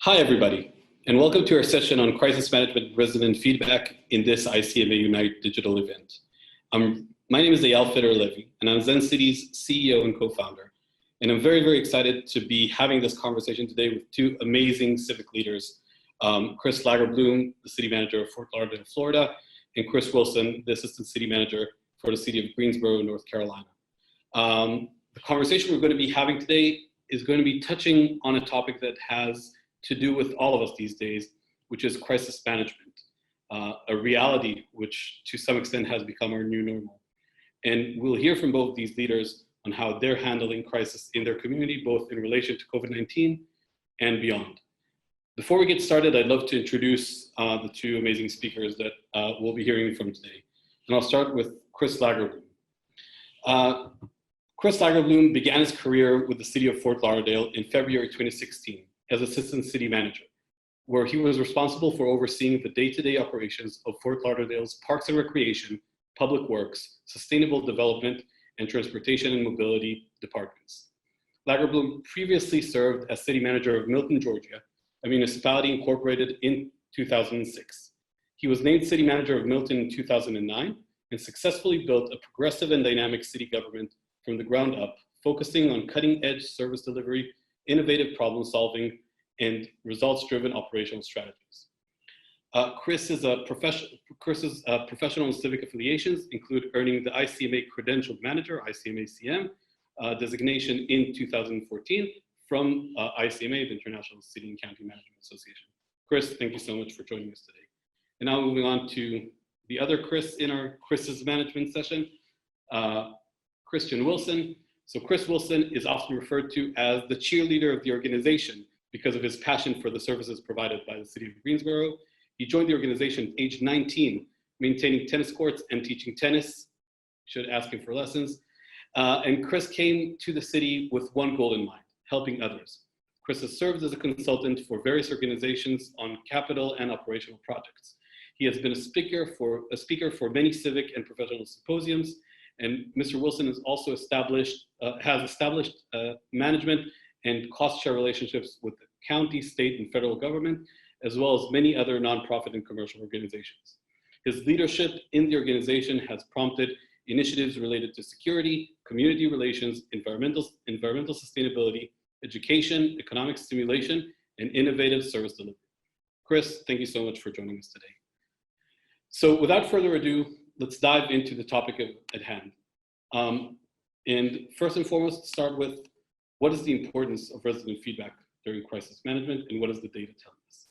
Hi, everybody, and welcome to our session on crisis management resident feedback in this ICMA UNITE digital event. My name is Eyal Feder, and I'm Zencity's CEO and co-founder. And I'm very, very excited to be having this conversation today with two amazing civic leaders, Chris Lagerbloom, the city manager of Fort Lauderdale, Florida, and Chris Wilson, the assistant city manager for the city of Greensboro, North Carolina. The conversation we're going to be having today is going to be touching on a topic that has to do with all of us these days, which is crisis management, a reality which to some extent has become our new normal. And we'll hear from both these leaders on how they're handling crisis in their community, both in relation to COVID-19 and beyond. Before we get started, I'd love to introduce the two amazing speakers that we'll be hearing from today. And I'll start with Chris Lagerbloom. Chris Lagerbloom began his career with the city of Fort Lauderdale in February 2016 as assistant city manager, where he was responsible for overseeing the day-to-day operations of Fort Lauderdale's Parks and Recreation, Public Works, Sustainable Development, and Transportation and Mobility departments. Lagerbloom previously served as city manager of Milton, Georgia, a municipality incorporated in 2006. He was named city manager of Milton in 2009 and successfully built a progressive and dynamic city government from the ground up, focusing on cutting-edge service delivery, innovative problem solving, and results-driven operational strategies. Chris's professional and civic affiliations include earning the ICMA Credentialed Manager, ICMA CM, designation in 2014 from ICMA, the International City and County Management Association. Chris, thank you so much for joining us today. And now moving on to the other Chris in our Chris's management session, Christian Wilson. So Chris Wilson is often referred to as the cheerleader of the organization because of his passion for the services provided by the city of Greensboro. He joined the organization at age 19, maintaining tennis courts and teaching tennis. Should ask him for lessons. And Chris came to the city with one goal in mind, helping others. Chris has served as a consultant for various organizations on capital and operational projects. He has been a speaker for many civic and professional symposiums. And Mr. Wilson has also established management and cost share relationships with the county, state, and federal government, as well as many other nonprofit and commercial organizations. His leadership in the organization has prompted initiatives related to security, community relations, environmental sustainability, education, economic stimulation, and innovative service delivery. Chris, thank you so much for joining us today. So without further ado, let's dive into the topic at hand. And first and foremost, start with what is the importance of resident feedback during crisis management and what does the data tell us?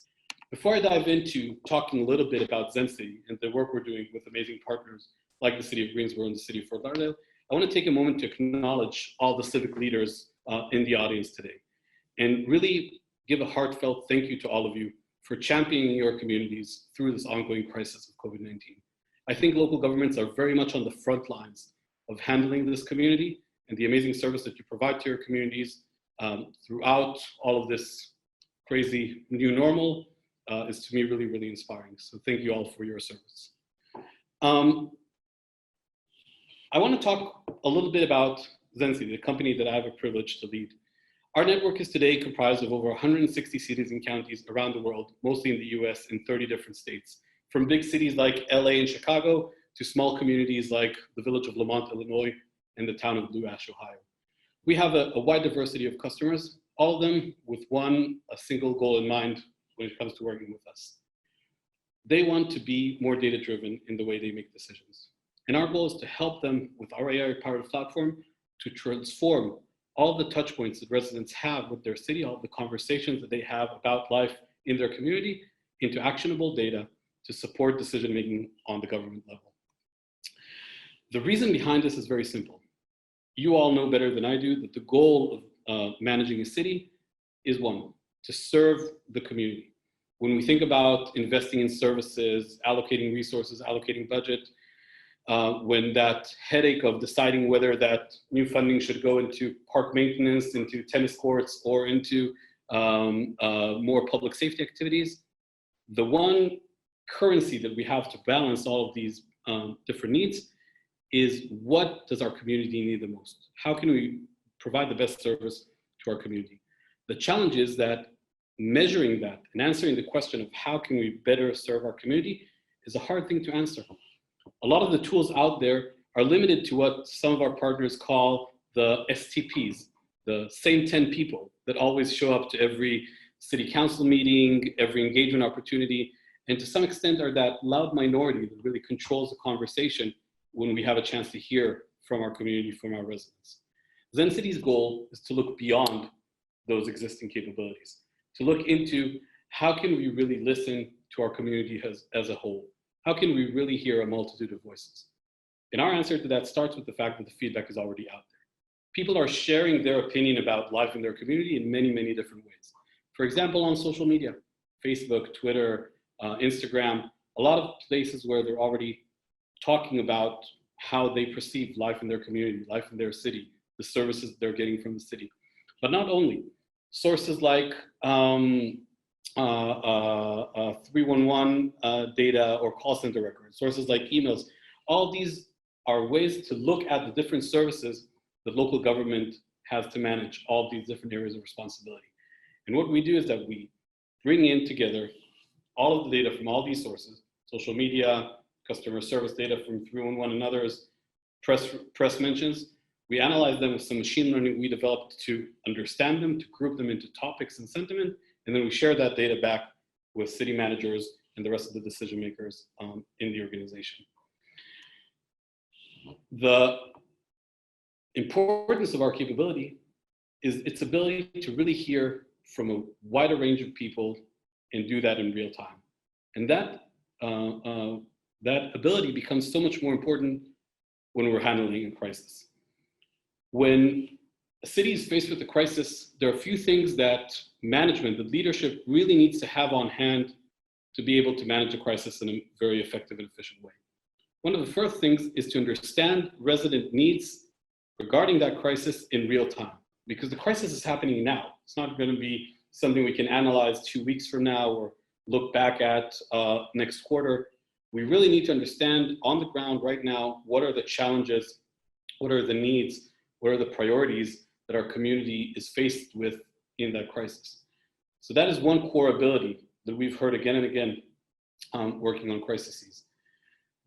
Before I dive into talking a little bit about Zencity and the work we're doing with amazing partners like the city of Greensboro and the city of Fort Lauderdale, I want to take a moment to acknowledge all the civic leaders in the audience today and really give a heartfelt thank you to all of you for championing your communities through this ongoing crisis of COVID-19. I think local governments are very much on the front lines of handling this community and the amazing service that you provide to your communities throughout all of this crazy new normal is to me really, really inspiring. So thank you all for your service. I want to talk a little bit about Zencity, the company that I have a privilege to lead. Our network is today comprised of over 160 cities and counties around the world, mostly in the US and 30 different states. From big cities like LA and Chicago to small communities like the village of Lamont, Illinois, and the town of Blue Ash, Ohio. We have a wide diversity of customers, all of them with a single goal in mind when it comes to working with us. They want to be more data-driven in the way they make decisions. And our goal is to help them with our AI-powered platform to transform all the touch points that residents have with their city, all the conversations that they have about life in their community into actionable data to support decision-making on the government level. The reason behind this is very simple. You all know better than I do that the goal of managing a city is one, to serve the community. When we think about investing in services, allocating resources, allocating budget, when that headache of deciding whether that new funding should go into park maintenance, into tennis courts, or into more public safety activities, the one currency that we have to balance all of these different needs is what does our community need the most? How can we provide the best service to our community? The challenge is that measuring that and answering the question of how can we better serve our community is a hard thing to answer. A lot of the tools out there are limited to what some of our partners call the STPs, the same 10 people that always show up to every city council meeting, every engagement opportunity, and to some extent are that loud minority that really controls the conversation when we have a chance to hear from our community, from our residents. Zencity's goal is to look beyond those existing capabilities, to look into how can we really listen to our community as a whole? How can we really hear a multitude of voices? And our answer to that starts with the fact that the feedback is already out there. People are sharing their opinion about life in their community in many, many different ways. For example, on social media, Facebook, Twitter, Instagram, a lot of places where they're already talking about how they perceive life in their community, life in their city, the services they're getting from the city. But not only, sources like 311 data or call center records, sources like emails, all these are ways to look at the different services that local government has to manage all of these different areas of responsibility. And what we do is that we bring in together all of the data from all these sources, social media, customer service data from 311 and others, press mentions. We analyze them with some machine learning we developed to understand them, to group them into topics and sentiment, and then we share that data back with city managers and the rest of the decision makers in the organization. The importance of our capability is its ability to really hear from a wider range of people and do that in real time. And that ability becomes so much more important when we're handling a crisis. When a city is faced with a crisis, there are a few things that management, the leadership really needs to have on hand to be able to manage a crisis in a very effective and efficient way. One of the first things is to understand resident needs regarding that crisis in real time, because the crisis is happening now. It's not going to be something we can analyze 2 weeks from now or look back at next quarter. We really need to understand on the ground right now, what are the challenges, what are the needs, what are the priorities that our community is faced with in that crisis. So that is one core ability that we've heard again and again working on crises.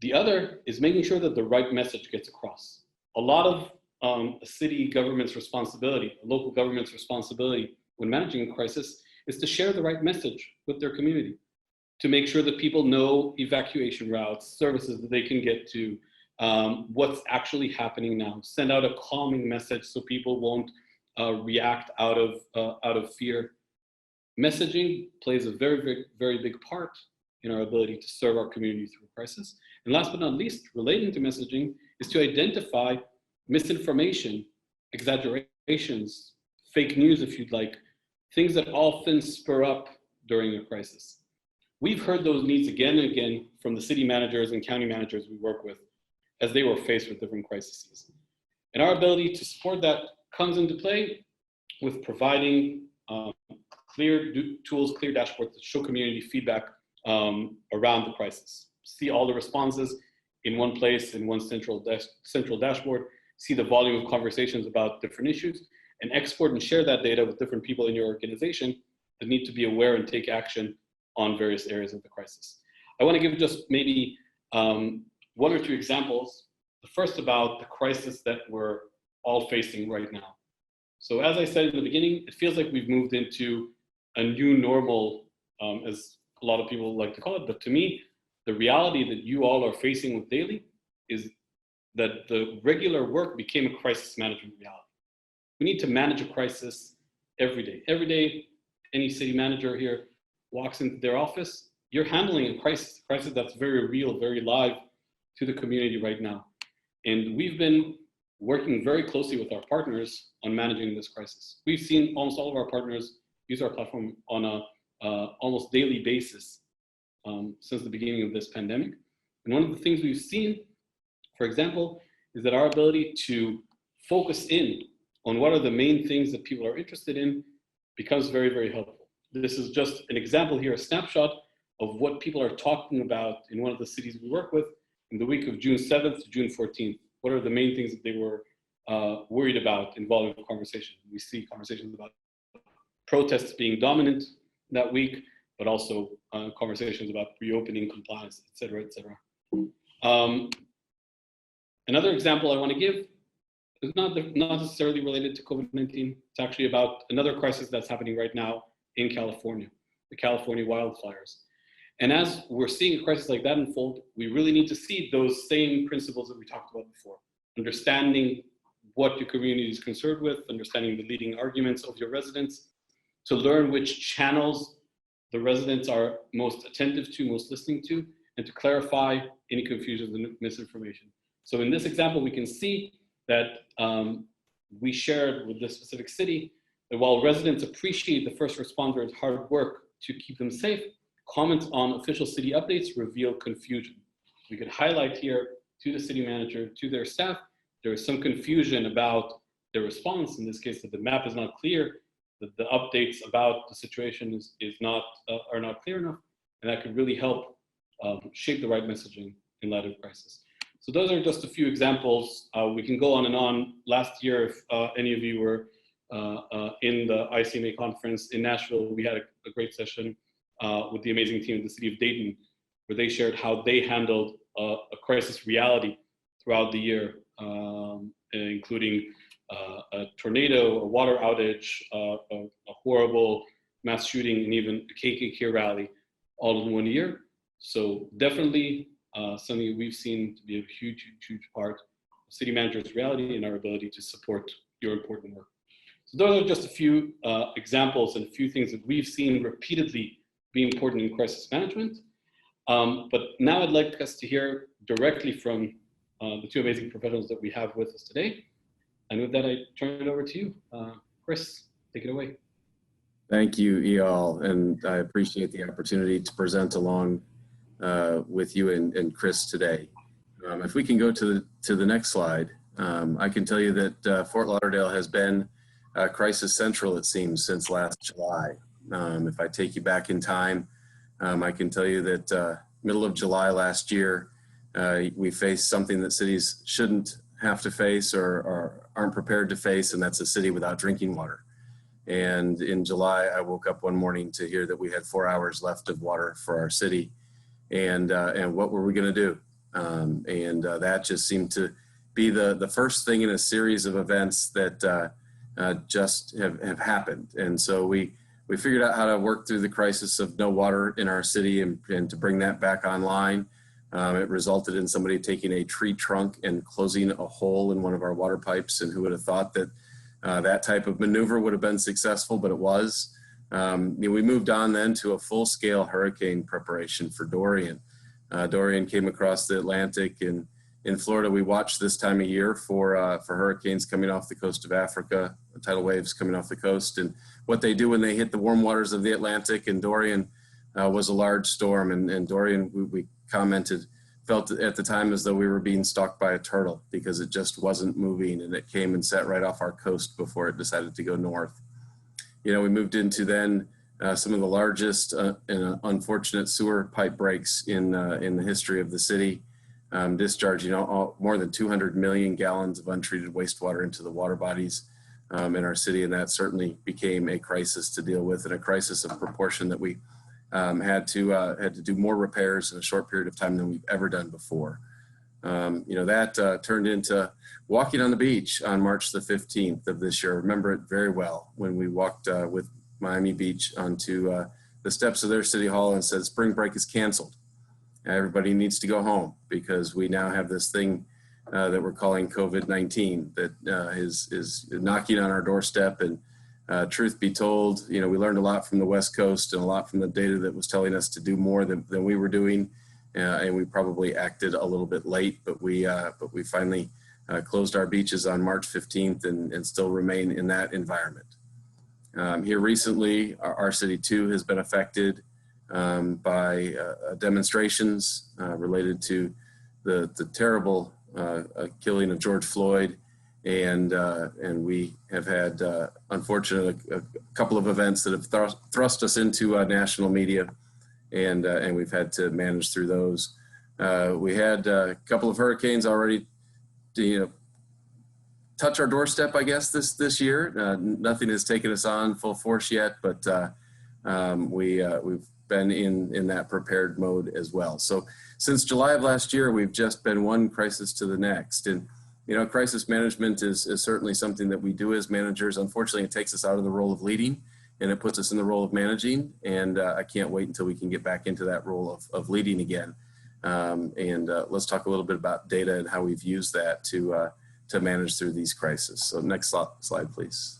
The other is making sure that the right message gets across. A lot of a city government's responsibility, a local government's responsibility when managing a crisis is to share the right message with their community, to make sure that people know evacuation routes, services that they can get to, what's actually happening now, send out a calming message so people won't react out of fear. Messaging plays a very, very, very big part in our ability to serve our community through a crisis. And last but not least, relating to messaging is to identify misinformation, exaggerations, fake news, if you'd like, things that often spur up during a crisis. We've heard those needs again and again from the city managers and county managers we work with as they were faced with different crises. And our ability to support that comes into play with providing clear tools, clear dashboards that show community feedback around the crisis. See all the responses in one place, in one central dashboard, see the volume of conversations about different issues, and export and share that data with different people in your organization that need to be aware and take action on various areas of the crisis. I want to give just maybe one or two examples. The first about the crisis that we're all facing right now. So as I said in the beginning, it feels like we've moved into a new normal, as a lot of people like to call it, but to me, the reality that you all are facing with daily is that the regular work became a crisis management reality. We need to manage a crisis every day. Every day, any city manager here walks into their office, you're handling a crisis that's very real, very live to the community right now. And we've been working very closely with our partners on managing this crisis. We've seen almost all of our partners use our platform on a almost daily basis since the beginning of this pandemic. And one of the things we've seen, for example, is that our ability to focus in on what are the main things that people are interested in becomes very, very helpful. This is just an example here, a snapshot of what people are talking about in one of the cities we work with in the week of June 7th to June 14th. What are the main things that they were worried about involving the conversation? We see conversations about protests being dominant that week, but also conversations about reopening compliance, et cetera, et cetera. Another example I want to give is not necessarily related to COVID-19. It's actually about another crisis that's happening right now in California, the California wildfires. And as we're seeing a crisis like that unfold, we really need to see those same principles that we talked about before. Understanding what your community is concerned with, understanding the leading arguments of your residents, to learn which channels the residents are most attentive to, most listening to, and to clarify any confusions and misinformation. So in this example, we can see that we shared with this specific city that while residents appreciate the first responders' hard work to keep them safe, comments on official city updates reveal confusion. We could highlight here to the city manager, to their staff, there is some confusion about their response. In this case, that the map is not clear, that the updates about the situation are not clear enough, and that could really help shape the right messaging in light of crisis. So those are just a few examples. We can go on and on. Last year, if any of you were in the ICMA conference in Nashville, we had a great session with the amazing team at the city of Dayton, where they shared how they handled a crisis reality throughout the year, including a tornado, a water outage, a horrible mass shooting, and even a KKK rally all in one year. So definitely something we've seen to be a huge, huge part of city managers' reality and our ability to support your important work. So those are just a few examples and a few things that we've seen repeatedly be important in crisis management. But now I'd like us to hear directly from the two amazing professionals that we have with us today. And with that, I turn it over to you. Chris, take it away. Thank you, Eyal, and I appreciate the opportunity to present along with you and Chris today. If we can go to the next slide, I can tell you that Fort Lauderdale has been crisis central, it seems, since last July. If I take you back in time, I can tell you that middle of July last year, we faced something that cities shouldn't have to face or aren't prepared to face, and that's a city without drinking water. And in July, I woke up one morning to hear that we had 4 hours left of water for our city, and what were we going to do? That just seemed to be the first thing in a series of events that just have happened. And so we figured out how to work through the crisis of no water in our city and to bring that back online. It resulted in somebody taking a tree trunk and closing a hole in one of our water pipes, and who would have thought that that type of maneuver would have been successful, but it was. We moved on then to a full-scale hurricane preparation for Dorian. Dorian came across the Atlantic, and in Florida we watch this time of year for hurricanes coming off the coast of Africa, tidal waves coming off the coast, and what they do when they hit the warm waters of the Atlantic. And Dorian was a large storm, and Dorian, we commented, felt at the time as though we were being stalked by a turtle because it just wasn't moving, and it came and sat right off our coast before it decided to go north. We moved into then some of the largest and unfortunate sewer pipe breaks in the history of the city, discharging more than 200 million gallons of untreated wastewater into the water bodies in our city, and that certainly became a crisis to deal with, and a crisis of proportion that we had to do more repairs in a short period of time than we've ever done before. That turned into walking on the beach on March the 15th of this year. I remember it very well when we walked with Miami Beach onto the steps of their city hall and said, spring break is canceled. Everybody needs to go home because we now have this thing that we're calling COVID-19 that is knocking on our doorstep. And truth be told, we learned a lot from the West Coast and a lot from the data that was telling us to do more than we were doing. And we probably acted a little bit late, but we finally closed our beaches on March 15th and still remain in that environment. Here recently, our city too has been affected by demonstrations related to the terrible killing of George Floyd, and we have had unfortunately a couple of events that have thrust us into national media. And we've had to manage through those. We had a couple of hurricanes already touch our doorstep, I guess, this year. Nothing has taken us on full force yet, but we've been in that prepared mode as well. So since July of last year, we've just been one crisis to the next. And crisis management is certainly something that we do as managers. Unfortunately, it takes us out of the role of leading and it puts us in the role of managing. And I can't wait until we can get back into that role of leading again. Let's talk a little bit about data and how we've used that to manage through these crises. So next slide, please.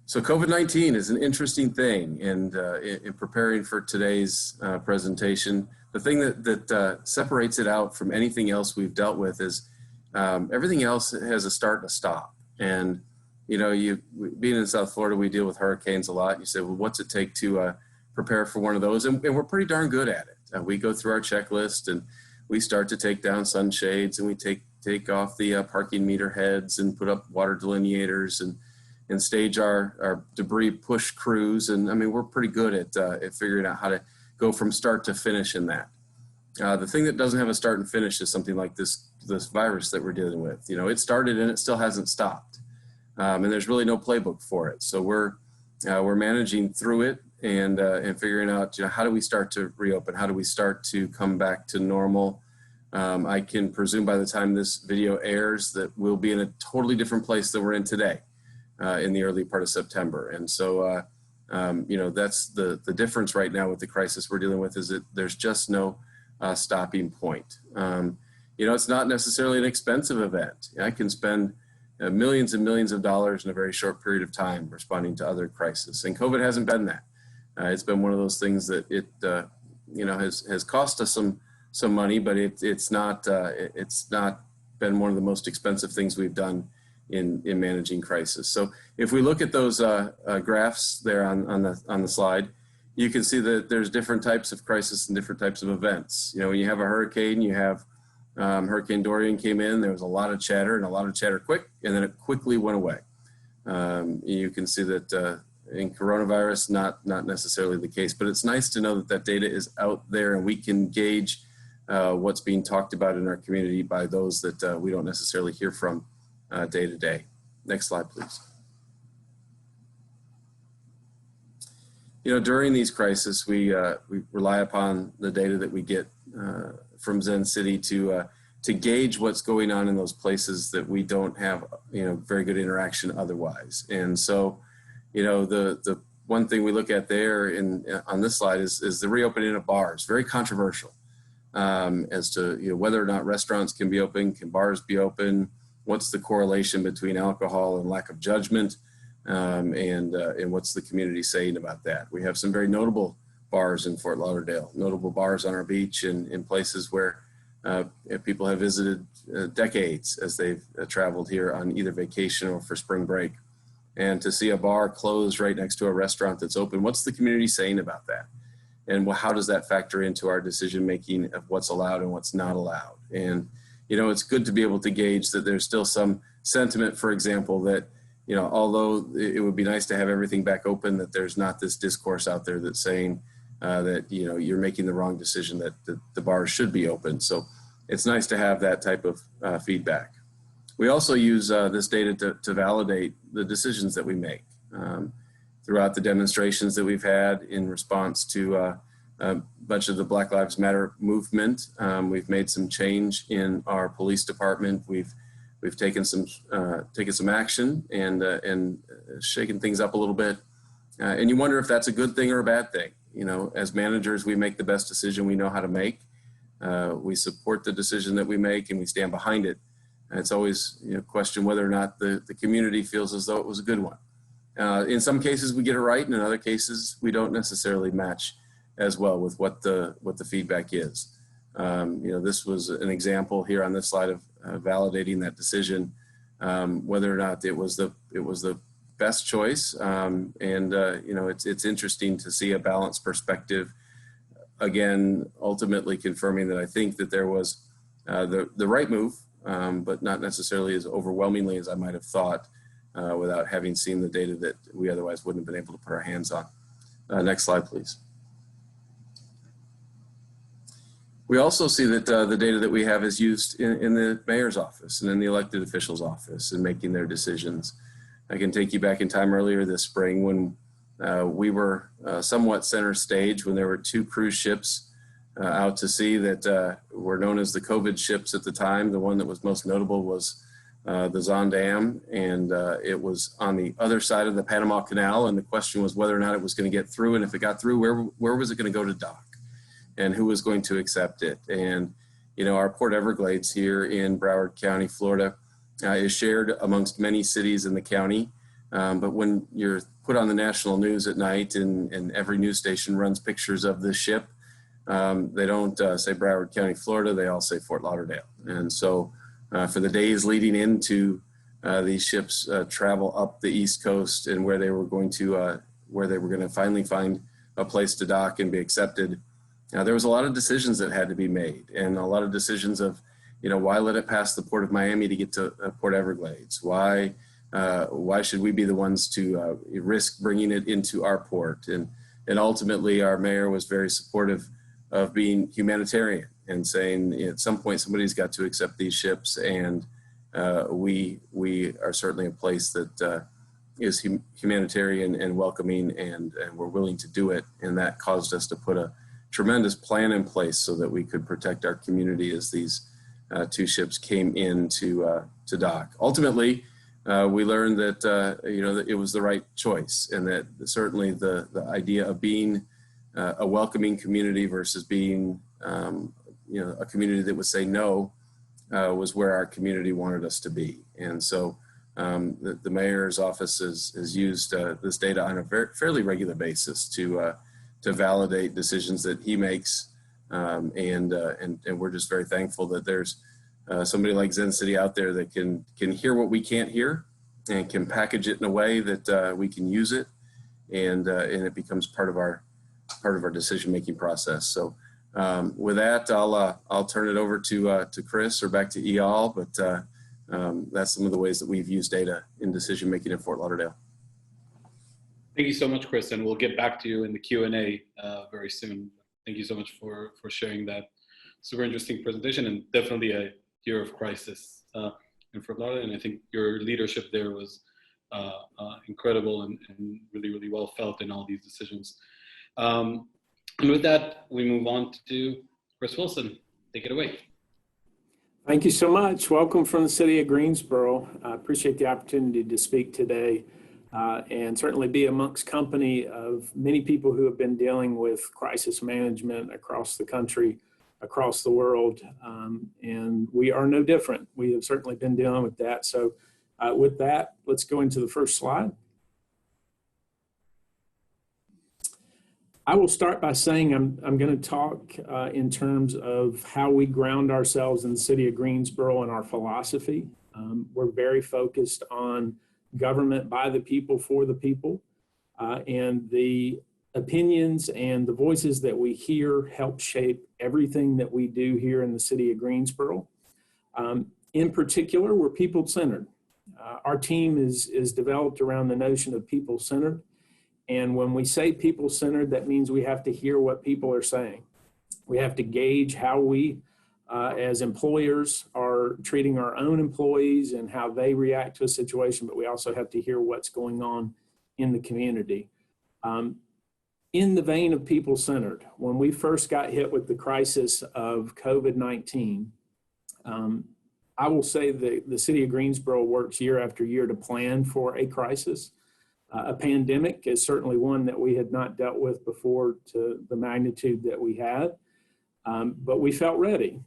So COVID-19 is an interesting thing, and in preparing for today's presentation, the thing that separates it out from anything else we've dealt with is everything else has a start and a stop. And being in South Florida, we deal with hurricanes a lot. You say, well, what's it take to prepare for one of those? And we're pretty darn good at it. We go through our checklist and we start to take down sunshades, and we take off the parking meter heads and put up water delineators and stage our debris push crews. And I mean, we're pretty good at figuring out how to go from start to finish in that. The thing that doesn't have a start and finish is something like this virus that we're dealing with. It started and it still hasn't stopped. And there's really no playbook for it. So we're managing through it and figuring out, how do we start to reopen? How do we start to come back to normal? I can presume by the time this video airs that we'll be in a totally different place than we're in today. In the early part of September. And so, that's the difference right now with the crisis we're dealing with, is that there's just no stopping point. It's not necessarily an expensive event. I can spend millions and millions of dollars in a very short period of time responding to other crises. And COVID hasn't been that. It's been one of those things that it has cost us some money, but it's not been one of the most expensive things we've done in managing crisis. So if we look at those graphs there on the slide, you can see that there's different types of crisis and different types of events. When you have a hurricane, you have Hurricane Dorian came in, there was a lot of chatter quick, and then it quickly went away. You can see that in coronavirus, not necessarily the case, but it's nice to know that data is out there and we can gauge what's being talked about in our community by those that we don't necessarily hear from day to day. Next slide, please. During these crises, we rely upon the data that we get from Zencity to gauge what's going on in those places that we don't have very good interaction otherwise. And so, the one thing we look at there on this slide is the reopening of bars. Very controversial as to whether or not restaurants can be open, can bars be open. What's the correlation between alcohol and lack of judgment, and what's the community saying about that? We have some very notable bars in Fort Lauderdale, notable bars on our beach and in places where people have visited decades as they've traveled here on either vacation or for spring break. And to see a bar closed right next to a restaurant that's open, what's the community saying about that? And how does that factor into our decision making of what's allowed and what's not allowed? And it's good to be able to gauge that there's still some sentiment, for example, that, although it would be nice to have everything back open, that there's not this discourse out there that's saying that, you're making the wrong decision, that the bars should be open. So it's nice to have that type of feedback. We also use this data to validate the decisions that we make. Throughout the demonstrations that we've had in response to a bunch of the Black Lives Matter movement, we've made some change in our police department. We've taken some action and shaken things up a little bit. And you wonder if that's a good thing or a bad thing. As managers, we make the best decision we know how to make. We support the decision that we make and we stand behind it. And it's always question whether or not the community feels as though it was a good one. In some cases we get it right, and in other cases we don't necessarily match as well with what the feedback is. This was an example here on this slide of validating that decision, whether or not it was the best choice. It's interesting to see a balanced perspective. Again, ultimately confirming that I think that there was the right move, but not necessarily as overwhelmingly as I might have thought without having seen the data that we otherwise wouldn't have been able to put our hands on. Next slide, please. We also see that the data that we have is used in the mayor's office and in the elected officials' office in making their decisions. I can take you back in time earlier this spring when we were somewhat center stage when there were two cruise ships out to sea that were known as the COVID ships at the time. The one that was most notable was the Zondam, and it was on the other side of the Panama Canal, and the question was whether or not it was going to get through, and if it got through, where was it going to go to dock, and who was going to accept it. And you know, our Port Everglades here in Broward County, Florida, is shared amongst many cities in the county, but when you're put on the national news at night and every news station runs pictures of this ship, they don't say Broward County, Florida, they all say Fort Lauderdale. And so for the days leading into these ships travel up the East Coast and where they were going to finally find a place to dock and be accepted, there was a lot of decisions that had to be made, and a lot of decisions of, you know, why let it pass the Port of Miami to get to Port Everglades? Why should we be the ones to risk bringing it into our port? And ultimately, our mayor was very supportive of being humanitarian and saying, at some point somebody's got to accept these ships, and we are certainly a place that is humanitarian and welcoming, and we're willing to do it. And that caused us to put a tremendous plan in place so that we could protect our community as these two ships came in to dock. Ultimately, we learned that you know, that it was the right choice, and that certainly the idea of being a welcoming community versus being you know, a community that would say no was where our community wanted us to be. And so the mayor's office has used this data on a fairly regular basis to validate decisions that he makes, and we're just very thankful that there's somebody like Zencity out there that can hear what we can't hear and can package it in a way that we can use it, and it becomes part of our decision-making process. So with that, I'll turn it over to Chris or back to Eyal, but that's some of the ways that we've used data in decision-making in Fort Lauderdale. Thank you so much, Chris, and we'll get back to you in the Q&A very soon. Thank you so much for sharing that super interesting presentation, and definitely a year of crisis in Fort Lauderdale. And I think your leadership there was incredible and really, really well felt in all these decisions. And with that, we move on to Chris Wilson. Take it away. Thank you so much. Welcome from the city of Greensboro. I appreciate the opportunity to speak today and certainly be amongst company of many people who have been dealing with crisis management across the country, across the world, and we are no different. We have certainly been dealing with that. So with that, let's go into the first slide. I will start by saying I'm going to talk in terms of how we ground ourselves in the city of Greensboro and our philosophy. We're very focused on government by the people, for the people, and the opinions and the voices that we hear help shape everything that we do here in the city of Greensboro. In particular, we're people-centered. Our team is developed around the notion of people-centered. And when we say people-centered, that means we have to hear what people are saying. We have to gauge how we, as employers, are treating our own employees and how they react to a situation, but we also have to hear what's going on in the community. In the vein of people-centered, when we first got hit with the crisis of COVID-19, I will say that the city of Greensboro works year after year to plan for a crisis. A pandemic is certainly one that we had not dealt with before to the magnitude that we had, but we felt ready.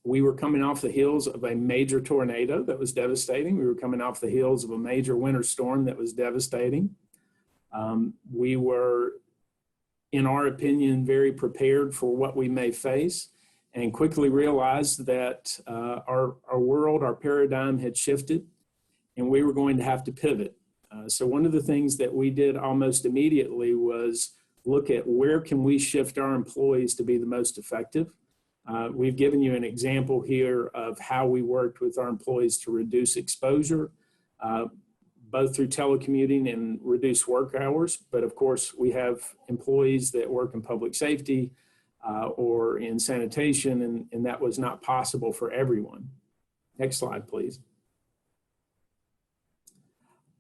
We were coming off the heels of a major tornado that was devastating. We were coming off the heels of a major winter storm that was devastating. We were, in our opinion, very prepared for what we may face, and quickly realized that our world, our paradigm had shifted, and we were going to have to pivot. So one of the things that we did almost immediately was look at where can we shift our employees to be the most effective. We've given you an example here of how we worked with our employees to reduce exposure, both through telecommuting and reduce work hours. But of course, we have employees that work in public safety or in sanitation, and that was not possible for everyone. Next slide, please.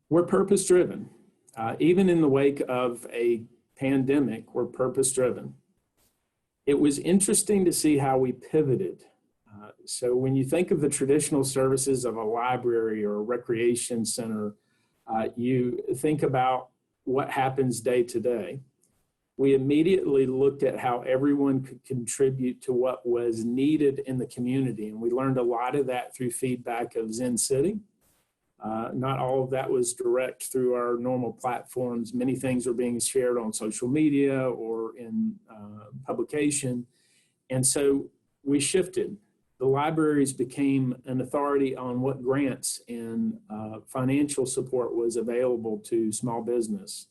We're purpose-driven. Even in the wake of a pandemic, we're purpose-driven. It was interesting to see how we pivoted. So when you think of the traditional services of a library or a recreation center, you think about what happens day to day. We immediately looked at how everyone could contribute to what was needed in the community. And we learned a lot of that through feedback of Zencity. Not all of that was direct through our normal platforms. Many things were being shared on social media or in publication. And so we shifted. The libraries became an authority on what grants and financial support was available to small business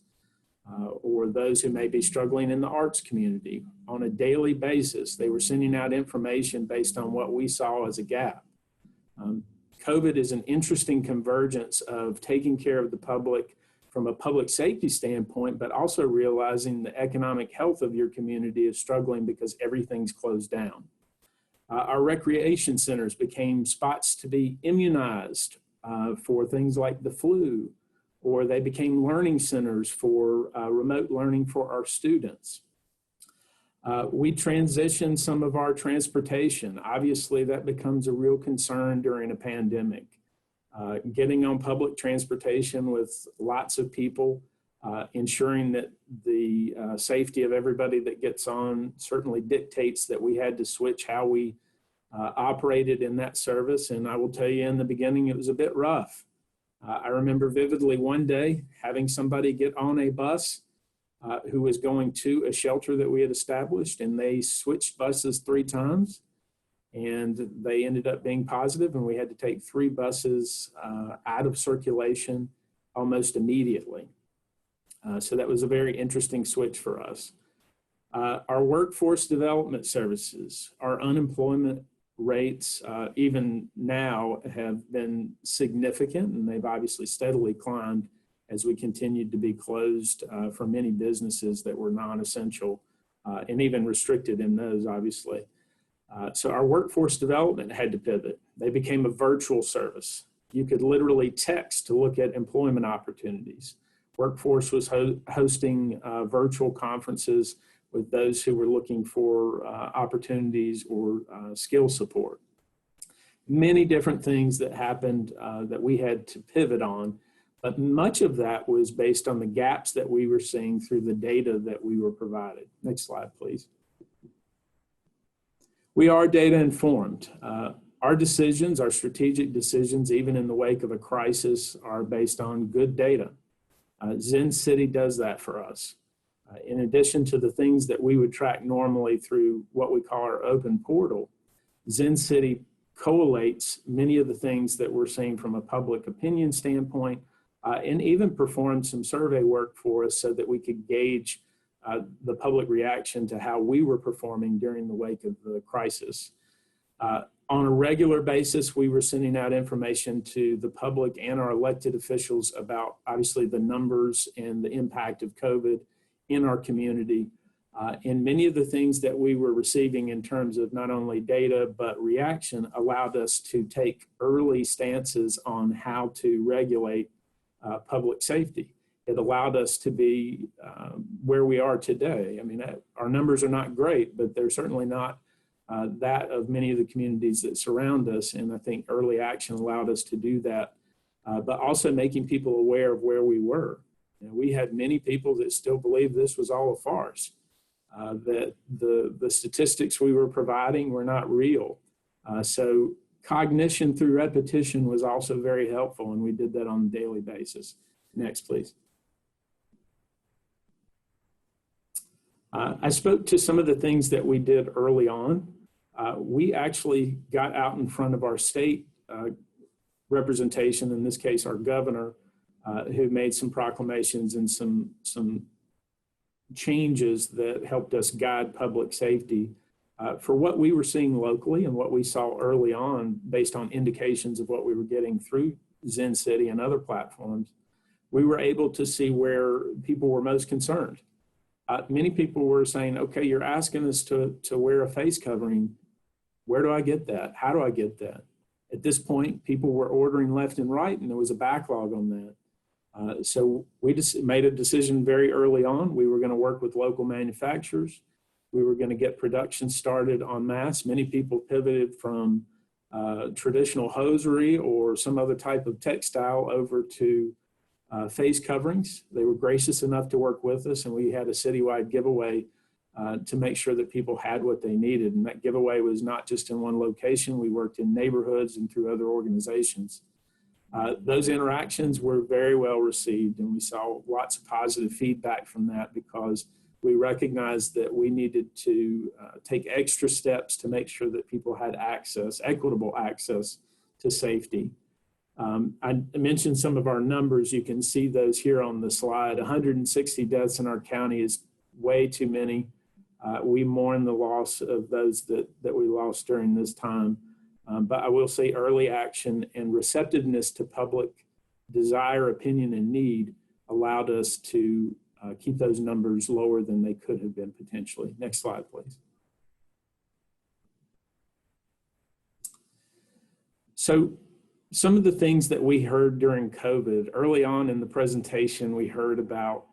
or those who may be struggling in the arts community. On a daily basis, they were sending out information based on what we saw as a gap. COVID is an interesting convergence of taking care of the public from a public safety standpoint, but also realizing the economic health of your community is struggling because everything's closed down. Our recreation centers became spots to be immunized for things like the flu, or they became learning centers for remote learning for our students. We transitioned some of our transportation. Obviously, that becomes a real concern during a pandemic. Getting on public transportation with lots of people, ensuring that the safety of everybody that gets on certainly dictates that we had to switch how we operated in that service. And I will tell you, in the beginning, it was a bit rough. I remember vividly one day having somebody get on a bus who was going to a shelter that we had established, and they switched buses 3 times, and they ended up being positive, and we had to take 3 buses out of circulation almost immediately. So that was a very interesting switch for us. Our workforce development services, our unemployment rates, even now, have been significant, and they've obviously steadily climbed as we continued to be closed for many businesses that were non-essential and even restricted in those, obviously. So our workforce development had to pivot. They became a virtual service. You could literally text to look at employment opportunities. Workforce was hosting virtual conferences with those who were looking for opportunities or skill support. Many different things that happened that we had to pivot on, but much of that was based on the gaps that we were seeing through the data that we were provided. Next slide, please. We are data informed. Our decisions, our strategic decisions, even in the wake of a crisis, are based on good data. Zencity does that for us. In addition to the things that we would track normally through what we call our open portal, Zencity collates many of the things that we're seeing from a public opinion standpoint, and even performed some survey work for us so that we could gauge the public reaction to how we were performing during the wake of the crisis. On a regular basis, we were sending out information to the public and our elected officials about, obviously, the numbers and the impact of COVID in our community. And many of the things that we were receiving in terms of not only data, but reaction allowed us to take early stances on how to regulate public safety. It allowed us to be where we are today. I mean, our numbers are not great, but they're certainly not that of many of the communities that surround us. And I think early action allowed us to do that, but also making people aware of where we were. You know, we had many people that still believe this was all a farce, that the statistics we were providing were not real. So cognition through repetition was also very helpful, and we did that on a daily basis. Next, please. I spoke to some of the things that we did early on. We actually got out in front of our state representation, in this case our governor, who made some proclamations and some changes that helped us guide public safety for what we were seeing locally and what we saw early on based on indications of what we were getting through Zencity and other platforms. We were able to see where people were most concerned. Many people were saying, okay, you're asking us to wear a face covering. Where do I get that? How do I get that? At this point, people were ordering left and right, and there was a backlog on that. So we just made a decision very early on. We were going to work with local manufacturers. We were going to get production started en masse. Many people pivoted from traditional hosiery or some other type of textile over to face coverings. They were gracious enough to work with us, and we had a citywide giveaway to make sure that people had what they needed. And that giveaway was not just in one location. We worked in neighborhoods and through other organizations. Those interactions were very well received, and we saw lots of positive feedback from that because we recognized that we needed to take extra steps to make sure that people had access, equitable access to safety. I mentioned some of our numbers. You can see those here on the slide. 160 deaths in our county is way too many. We mourn the loss of those that we lost during this time. But I will say early action and receptiveness to public desire, opinion, and need allowed us to keep those numbers lower than they could have been potentially. Next slide, please. So some of the things that we heard during COVID, early on in the presentation, we heard about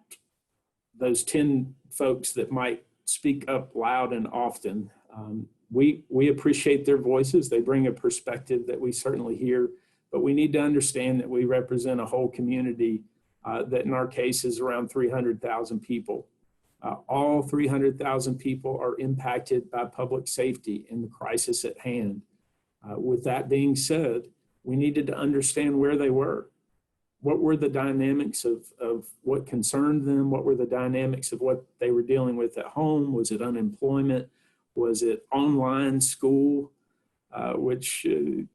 those 10 folks that might speak up loud and often. We appreciate their voices. They bring a perspective that we certainly hear, but we need to understand that we represent a whole community that in our case is around 300,000 people. All 300,000 people are impacted by public safety in the crisis at hand. With that being said, we needed to understand where they were. What were the dynamics of what concerned them? What were the dynamics of what they were dealing with at home? Was it unemployment? Was it online school, which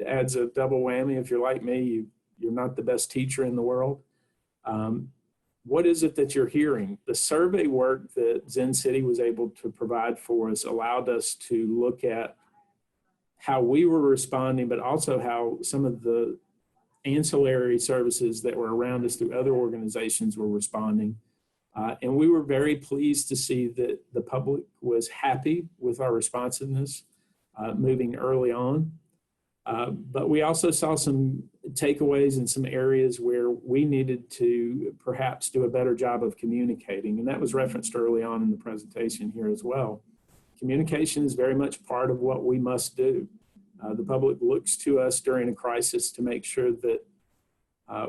adds a double whammy? If you're like me, you're not the best teacher in the world. What is it that you're hearing? The survey work that Zencity was able to provide for us allowed us to look at how we were responding, but also how some of the ancillary services that were around us through other organizations were responding. And we were very pleased to see that the public was happy with our responsiveness moving early on. But we also saw some takeaways in some areas where we needed to perhaps do a better job of communicating. And that was referenced early on in the presentation here as well. Communication is very much part of what we must do. The public looks to us during a crisis to make sure that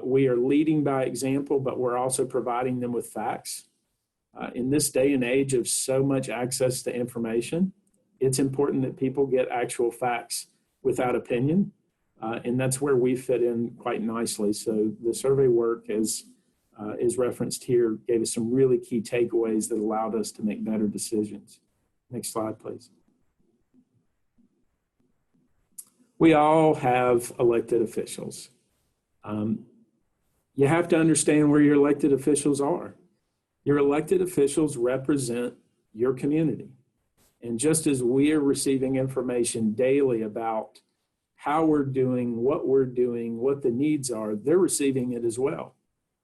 we are leading by example, but we're also providing them with facts. In this day and age of so much access to information, it's important that people get actual facts without opinion. And that's where we fit in quite nicely. So the survey work, as is referenced here, gave us some really key takeaways that allowed us to make better decisions. Next slide, please. We all have elected officials. You have to understand where your elected officials are. Your elected officials represent your community. And just as we are receiving information daily about how we're doing, what the needs are, they're receiving it as well.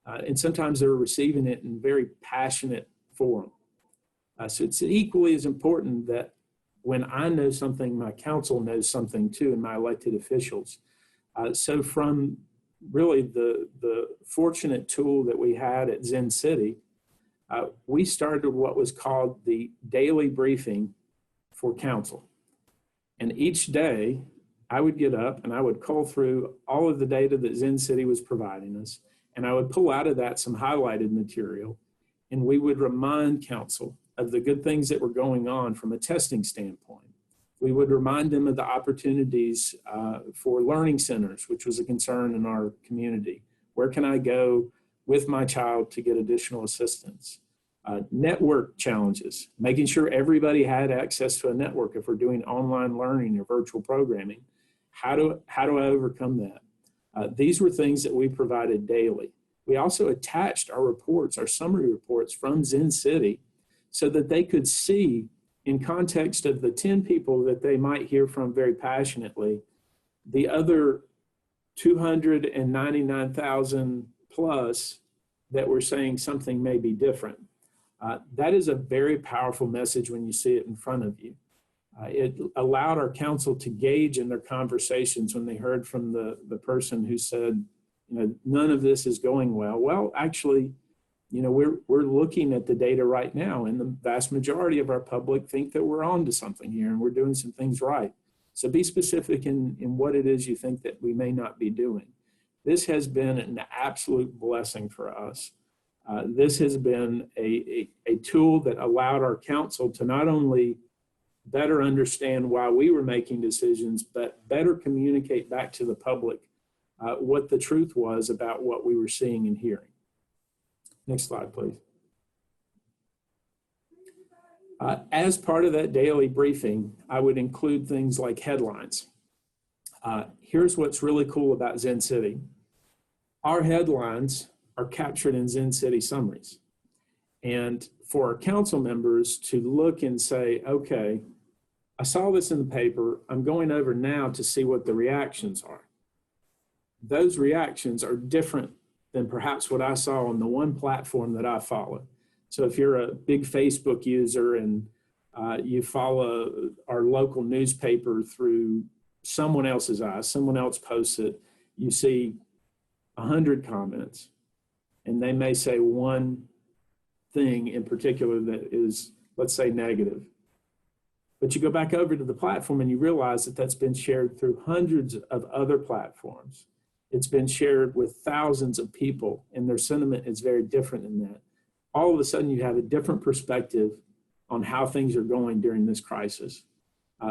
And sometimes they're receiving it in very passionate form. So it's equally as important that when I know something, my council knows something too, and my elected officials. So from really the fortunate tool that we had at Zencity, we started what was called the daily briefing for council. And each day I would get up and I would cull through all of the data that Zencity was providing us, and I would pull out of that some highlighted material, and we would remind council of the good things that were going on from a testing standpoint. We would remind them of the opportunities for learning centers, which was a concern in our community. Where can I go with my child to get additional assistance? Network challenges, making sure everybody had access to a network if we're doing online learning or virtual programming. How do I overcome that? These were things that we provided daily. We also attached our reports, our summary reports from Zencity, so that they could see in context of the 10 people that they might hear from very passionately, the other 299,000 plus that were saying something may be different. That is a very powerful message when you see it in front of you. It allowed our council to gauge in their conversations when they heard from the person who said, none of this is going well. Well, actually, we're looking at the data right now, and the vast majority of our public think that we're on to something here and we're doing some things right. So be specific in what it is you think that we may not be doing. This has been an absolute blessing for us. This has been a tool that allowed our council to not only better understand why we were making decisions, but better communicate back to the public what the truth was about what we were seeing and hearing. Next slide, please. As part of that daily briefing, I would include things like headlines. Here's what's really cool about Zencity. Our headlines are captured in Zencity summaries. And for our council members to look and say, okay, I saw this in the paper, I'm going over now to see what the reactions are. Those reactions are different than perhaps what I saw on the one platform that I follow. So if you're a big Facebook user and you follow our local newspaper through someone else's eyes, someone else posts it, you see 100 comments, and they may say one thing in particular that is, let's say, negative. But you go back over to the platform and you realize that that's been shared through hundreds of other platforms. It's been shared with thousands of people, and their sentiment is very different than that. All of a sudden, you have a different perspective on how things are going during this crisis,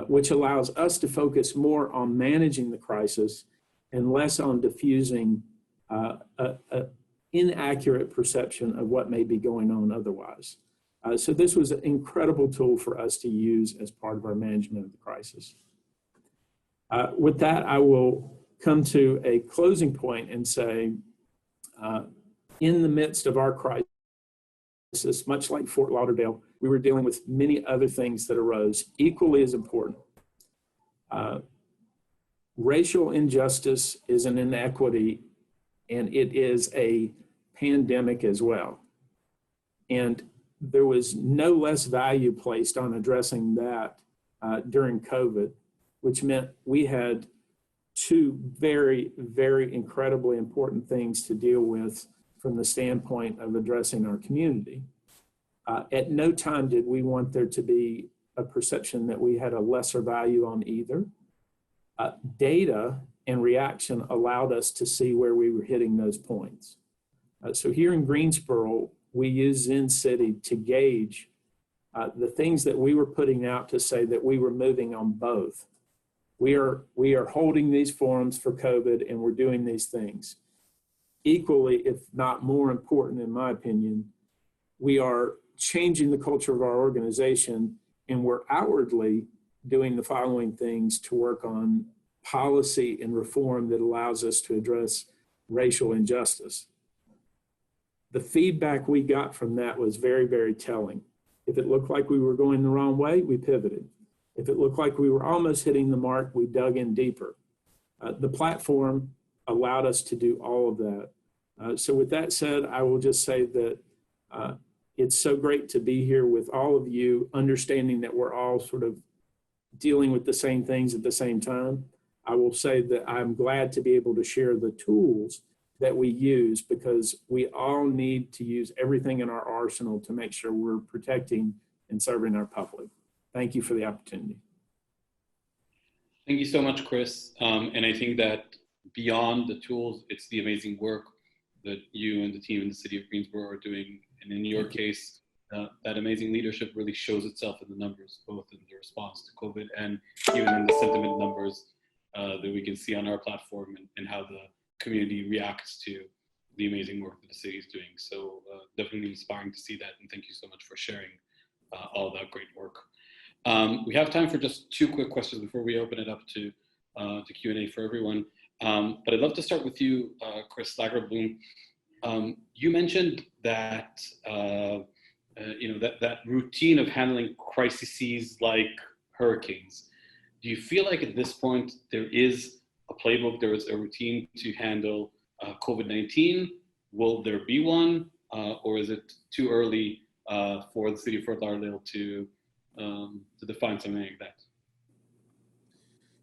which allows us to focus more on managing the crisis and less on diffusing an inaccurate perception of what may be going on otherwise. So this was an incredible tool for us to use as part of our management of the crisis. With that, I will come to a closing point and say, in the midst of our crisis, much like Fort Lauderdale, we were dealing with many other things that arose, equally as important. Racial injustice is an inequity, and it is a pandemic as well. And there was no less value placed on addressing that during COVID, which meant we had two very, very incredibly important things to deal with from the standpoint of addressing our community. At no time did we want there to be a perception that we had a lesser value on either. Data and reaction allowed us to see where we were hitting those points. So here in Greensboro, we use Zencity to gauge the things that we were putting out to say that we were moving on both. We are holding these forums for COVID, and we're doing these things. Equally, if not more important, in my opinion, we are changing the culture of our organization, and we're outwardly doing the following things to work on policy and reform that allows us to address racial injustice. The feedback we got from that was very, very telling. If it looked like we were going the wrong way, we pivoted. If it looked like we were almost hitting the mark, we dug in deeper. The platform allowed us to do all of that. So with that said, I will just say that it's so great to be here with all of you, understanding that we're all sort of dealing with the same things at the same time. I will say that I'm glad to be able to share the tools that we use, because we all need to use everything in our arsenal to make sure we're protecting and serving our public. Thank you for the opportunity. Thank you so much, Chris. And I think that beyond the tools, it's the amazing work that you and the team in the city of Greensboro are doing. And in your case, that amazing leadership really shows itself in the numbers, both in the response to COVID and even in the sentiment numbers that we can see on our platform, and how the community reacts to the amazing work that the city is doing. So definitely inspiring to see that. And thank you so much for sharing all that great work. We have time for just two quick questions before we open it up to Q&A for everyone. But I'd love to start with you, Chris Lagerbloom. You mentioned that that routine of handling crises like hurricanes. Do you feel like at this point there is a playbook, there is a routine to handle COVID-19? Will there be one, or is it too early for the city of Fort Lauderdale to define something like that?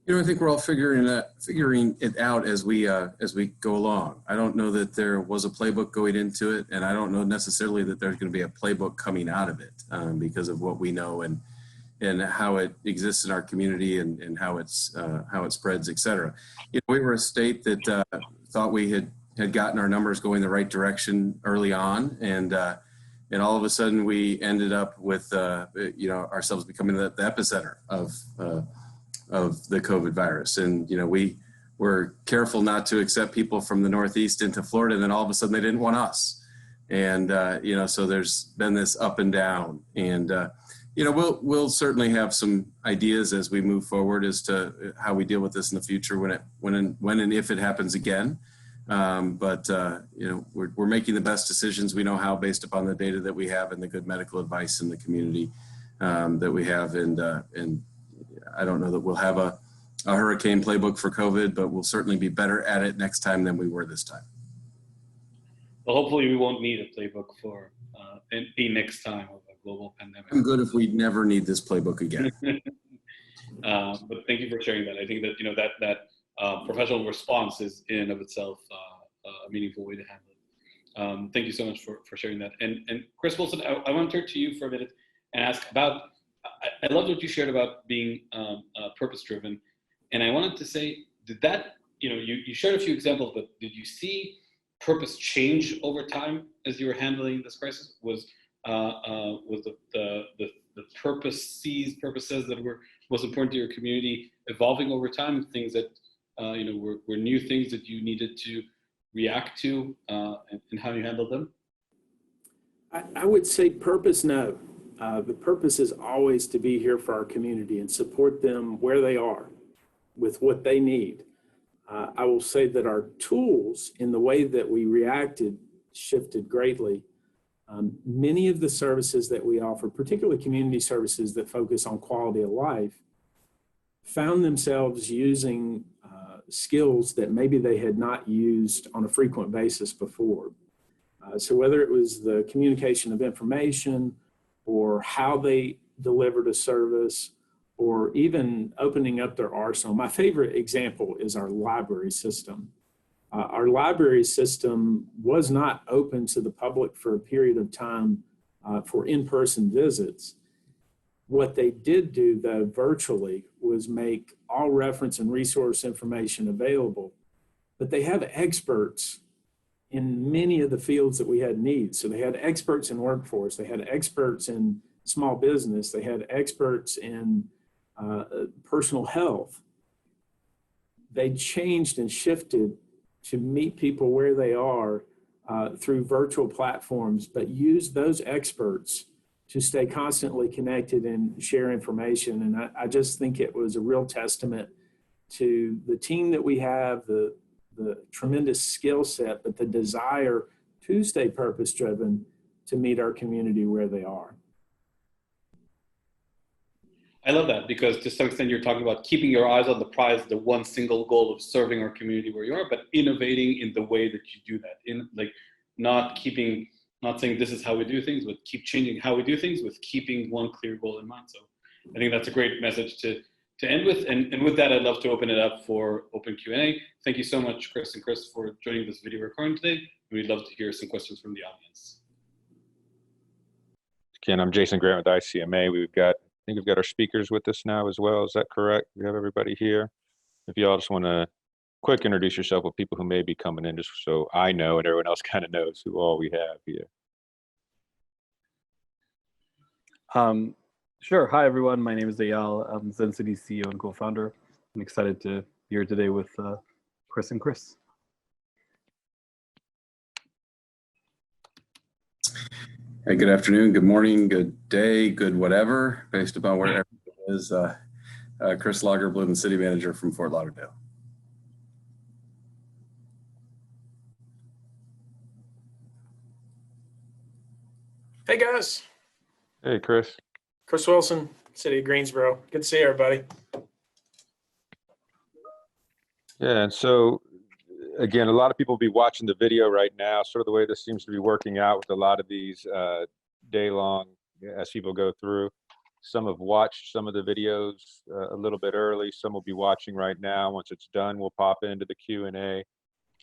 You know, I think we're all figuring it out as we go along. I don't know that there was a playbook going into it, and I don't know necessarily that there's going to be a playbook coming out of it because of what we know and how it exists in our community and how it spreads, et cetera. You know, we were a state that thought we had gotten our numbers going the right direction early on, and all of a sudden we ended up with you know, ourselves becoming the epicenter of the COVID virus. And, you know, we were careful not to accept people from the Northeast into Florida, and then all of a sudden they didn't want us. And, you know, so there's been this up and down. And, you know, we'll certainly have some ideas as we move forward as to how we deal with this in the future when and if it happens again. But, you know, we're making the best decisions we know how based upon the data that we have and the good medical advice in the community that we have. And I don't know that we'll have a hurricane playbook for COVID, but we'll certainly be better at it next time than we were this time. Well, hopefully we won't need a playbook for the next time of a global pandemic. I'm good if we never need this playbook again. But thank you for sharing that. I think that, you know, that professional response is in and of itself a meaningful way to handle it. Thank you so much for sharing that. And Chris Wilson, I want to turn to you for a minute and ask about, I loved what you shared about being purpose-driven. And I wanted to say, did that, you know, you shared a few examples, but did you see purpose change over time as you were handling this crisis? Was the purposes that were most important to your community evolving over time, things that, you know, were new things that you needed to react to and how you handled them? I would say purpose, no. The purpose is always to be here for our community and support them where they are with what they need. I will say that our tools in the way that we reacted shifted greatly. Many of the services that we offer, particularly community services that focus on quality of life, found themselves using skills that maybe they had not used on a frequent basis before. So whether it was the communication of information or how they delivered a service, or even opening up their arsenal. My favorite example is our library system. Our library system was not open to the public for a period of time for in-person visits. What they did do, though, virtually, was make all reference and resource information available. But they have experts in many of the fields that we had needs. So they had experts in workforce, they had experts in small business, they had experts in personal health. They changed and shifted to meet people where they are through virtual platforms, but use those experts to stay constantly connected and share information. And I just think it was a real testament to the team that we have, the tremendous skill set, but the desire to stay purpose-driven to meet our community where they are. I love that, because to some extent you're talking about keeping your eyes on the prize, the one single goal of serving our community where you are, but innovating in the way that you do that. In like not saying this is how we do things, but keep changing how we do things with keeping one clear goal in mind. So I think that's a great message to end with. And with that, I'd love to open it up for open Q&A. Thank you so much, Chris and Chris, for joining this video recording today. We'd love to hear some questions from the audience. Ken, I'm Jason Grant with ICMA. I think we've got our speakers with us now as well. Is that correct? We have everybody here. If you all just want to quick introduce yourself with people who may be coming in, just so I know and everyone else kind of knows who all we have here. Sure. Hi, everyone. My name is Eyal. I'm Zencity CEO and co-founder. I'm excited to be here today with Chris and Chris. Hey, good afternoon, good morning, good day, good whatever, based upon where everyone is. Chris Lagerbloom, City Manager from Fort Lauderdale. Hey guys. Hey, Chris. Chris Wilson, City of Greensboro. Good to see everybody. Yeah, and so again, a lot of people will be watching the video right now, sort of the way this seems to be working out with a lot of these day long as people go through. Some have watched some of the videos a little bit early. Some will be watching right now. Once it's done, we'll pop into the Q&A.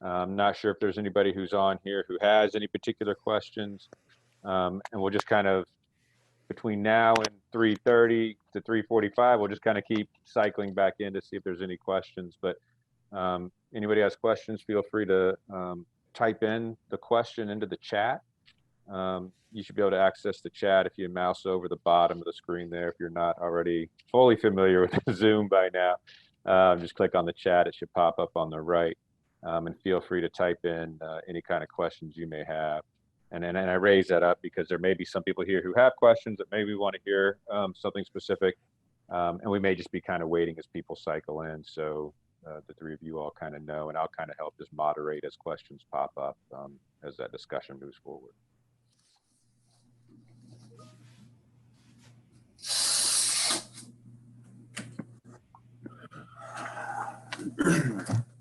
I'm not sure if there's anybody who's on here who has any particular questions. And we'll just kind of, between now and 3:30 to 3:45, we'll just kind of keep cycling back in to see if there's any questions. But anybody has questions, feel free to type in the question into the chat. You should be able to access the chat if you mouse over the bottom of the screen there. If you're not already fully familiar with Zoom by now, just click on the chat. It should pop up on the right. And feel free to type in any kind of questions you may have. And I raise that up because there may be some people here who have questions that maybe want to hear something specific. And we may just be kind of waiting as people cycle in. So the three of you all kind of know, and I'll kind of help just moderate as questions pop up as that discussion moves forward.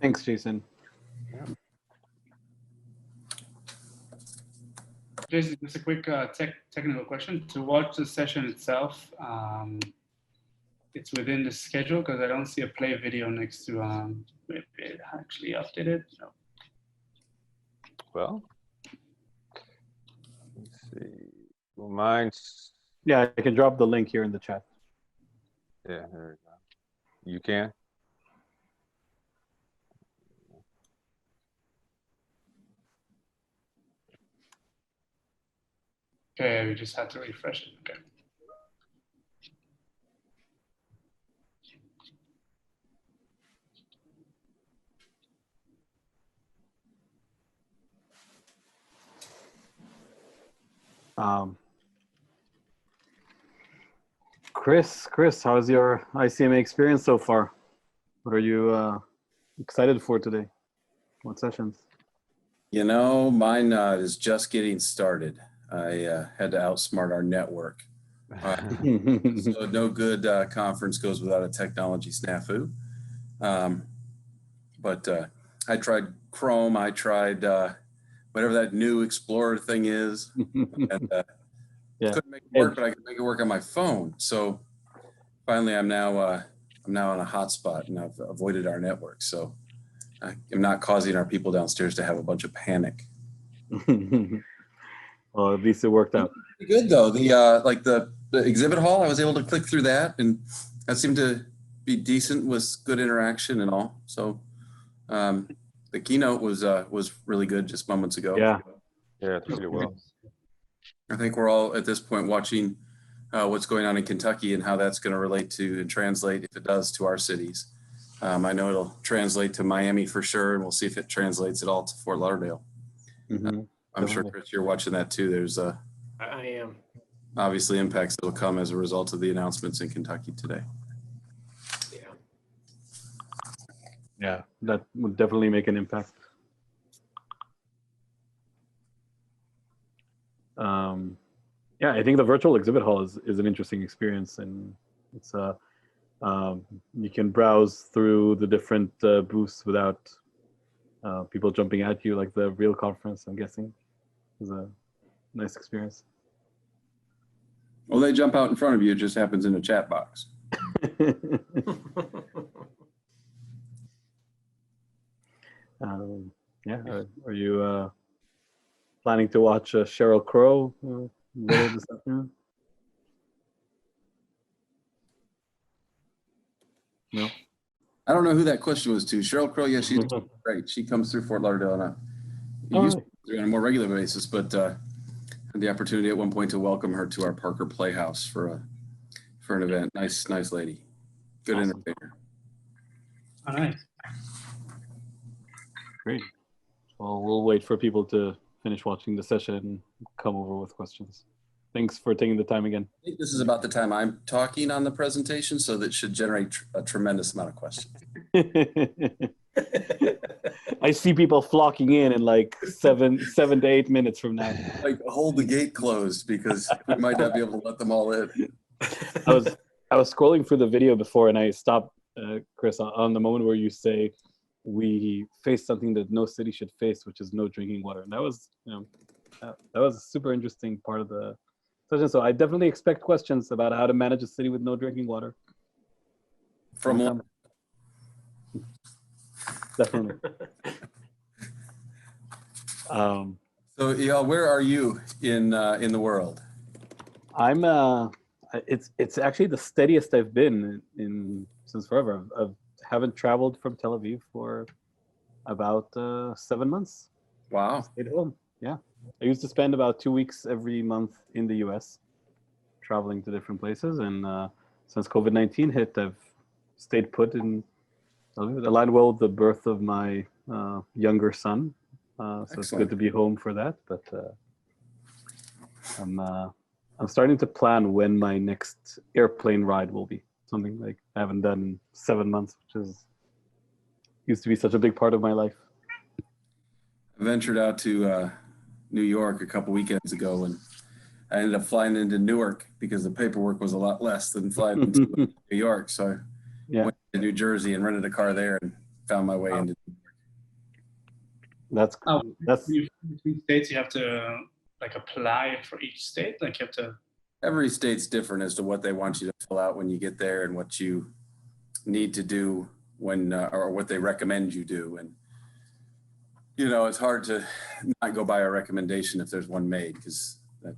Thanks, Jason. Jason, just a quick technical question. To watch the session itself, it's within the schedule because I don't see a play video next to if it actually updated. No. Well, let's see. Well, mine's, Yeah, I can drop the link here in the chat. yeah, there we go. You can? Okay, we just had to refresh it. Okay. Chris, how's your ICMA experience so far? What are you excited for today? What sessions? You know, mine is just getting started. I had to outsmart our network. So no good conference goes without a technology snafu. But I tried Chrome. I tried whatever that new Explorer thing is. And, Yeah. couldn't make it work, but I could make it work on my phone. So finally, I'm now on a hotspot, and I've avoided our network. So I'm not causing our people downstairs to have a bunch of panic. Well, at least it worked out. Pretty good though. The like the exhibit hall, I was able to click through that, and that seemed to be decent with good interaction and all. So the keynote was really good just moments ago. Yeah. Yeah, it's pretty well. I think we're all at this point watching what's going on in Kentucky and how that's going to relate to and translate, if it does, to our cities. I know it'll translate to Miami for sure, and we'll see if it translates at all to Fort Lauderdale. Mm-hmm. I'm sure, Chris, you're watching that too. There's I am. obviously impacts that will come as a result of the announcements in Kentucky today. Yeah. Yeah, that would definitely make an impact. Yeah, I think the virtual exhibit hall is an interesting experience, and it's you can browse through the different booths without people jumping at you like the real conference. I'm guessing is a nice experience. Well, they jump out in front of you. It just happens in a chat box. Yeah, are you planning to watch Sheryl Crow later this afternoon? No. I don't know who that question was to. Sheryl Crow, yes, she's great. She comes through Fort Lauderdale on a more regular basis, but had the opportunity at one point to welcome her to our Parker Playhouse for an event. Nice lady. Good entertainer. All right. Great. Well, we'll wait for people to finish watching the session and come over with questions. Thanks for taking the time again. I think this is about the time I'm talking on the presentation, so that should generate a tremendous amount of questions. I see people flocking in like 7 to 8 minutes from now. Like, hold the gate closed because we might not be able to let them all in. I was scrolling through the video before, and I stopped, Chris, on the moment where you say we face something that no city should face, which is no drinking water. And that was, that was a super interesting part of the such and so. I definitely expect questions about how to manage a city with no drinking water. From Definitely. So, Eyal, where are you in the world? I'm it's actually the steadiest I've been in since forever. I haven't traveled from Tel Aviv for about 7 months. Wow. Stayed home. Yeah, I used to spend about 2 weeks every month in the U.S. traveling to different places, and since COVID-19 hit, I've stayed put in Tel Aviv. It aligned well with the birth of my younger son, so it's Excellent. good to be home for that. But I'm starting to plan when my next airplane ride will be. Something like I haven't done in 7 months, which used to be such a big part of my life. I ventured out to New York a couple weekends ago, and I ended up flying into Newark because the paperwork was a lot less than flying into New York. So I went to New Jersey and rented a car there and found my way into New York. That's Between states, you have to like apply for each state. Like you have to. Every state's different as to what they want you to fill out when you get there and what you need to do when, or what they recommend you do. And, you know, it's hard to not go by a recommendation if there's one made, because that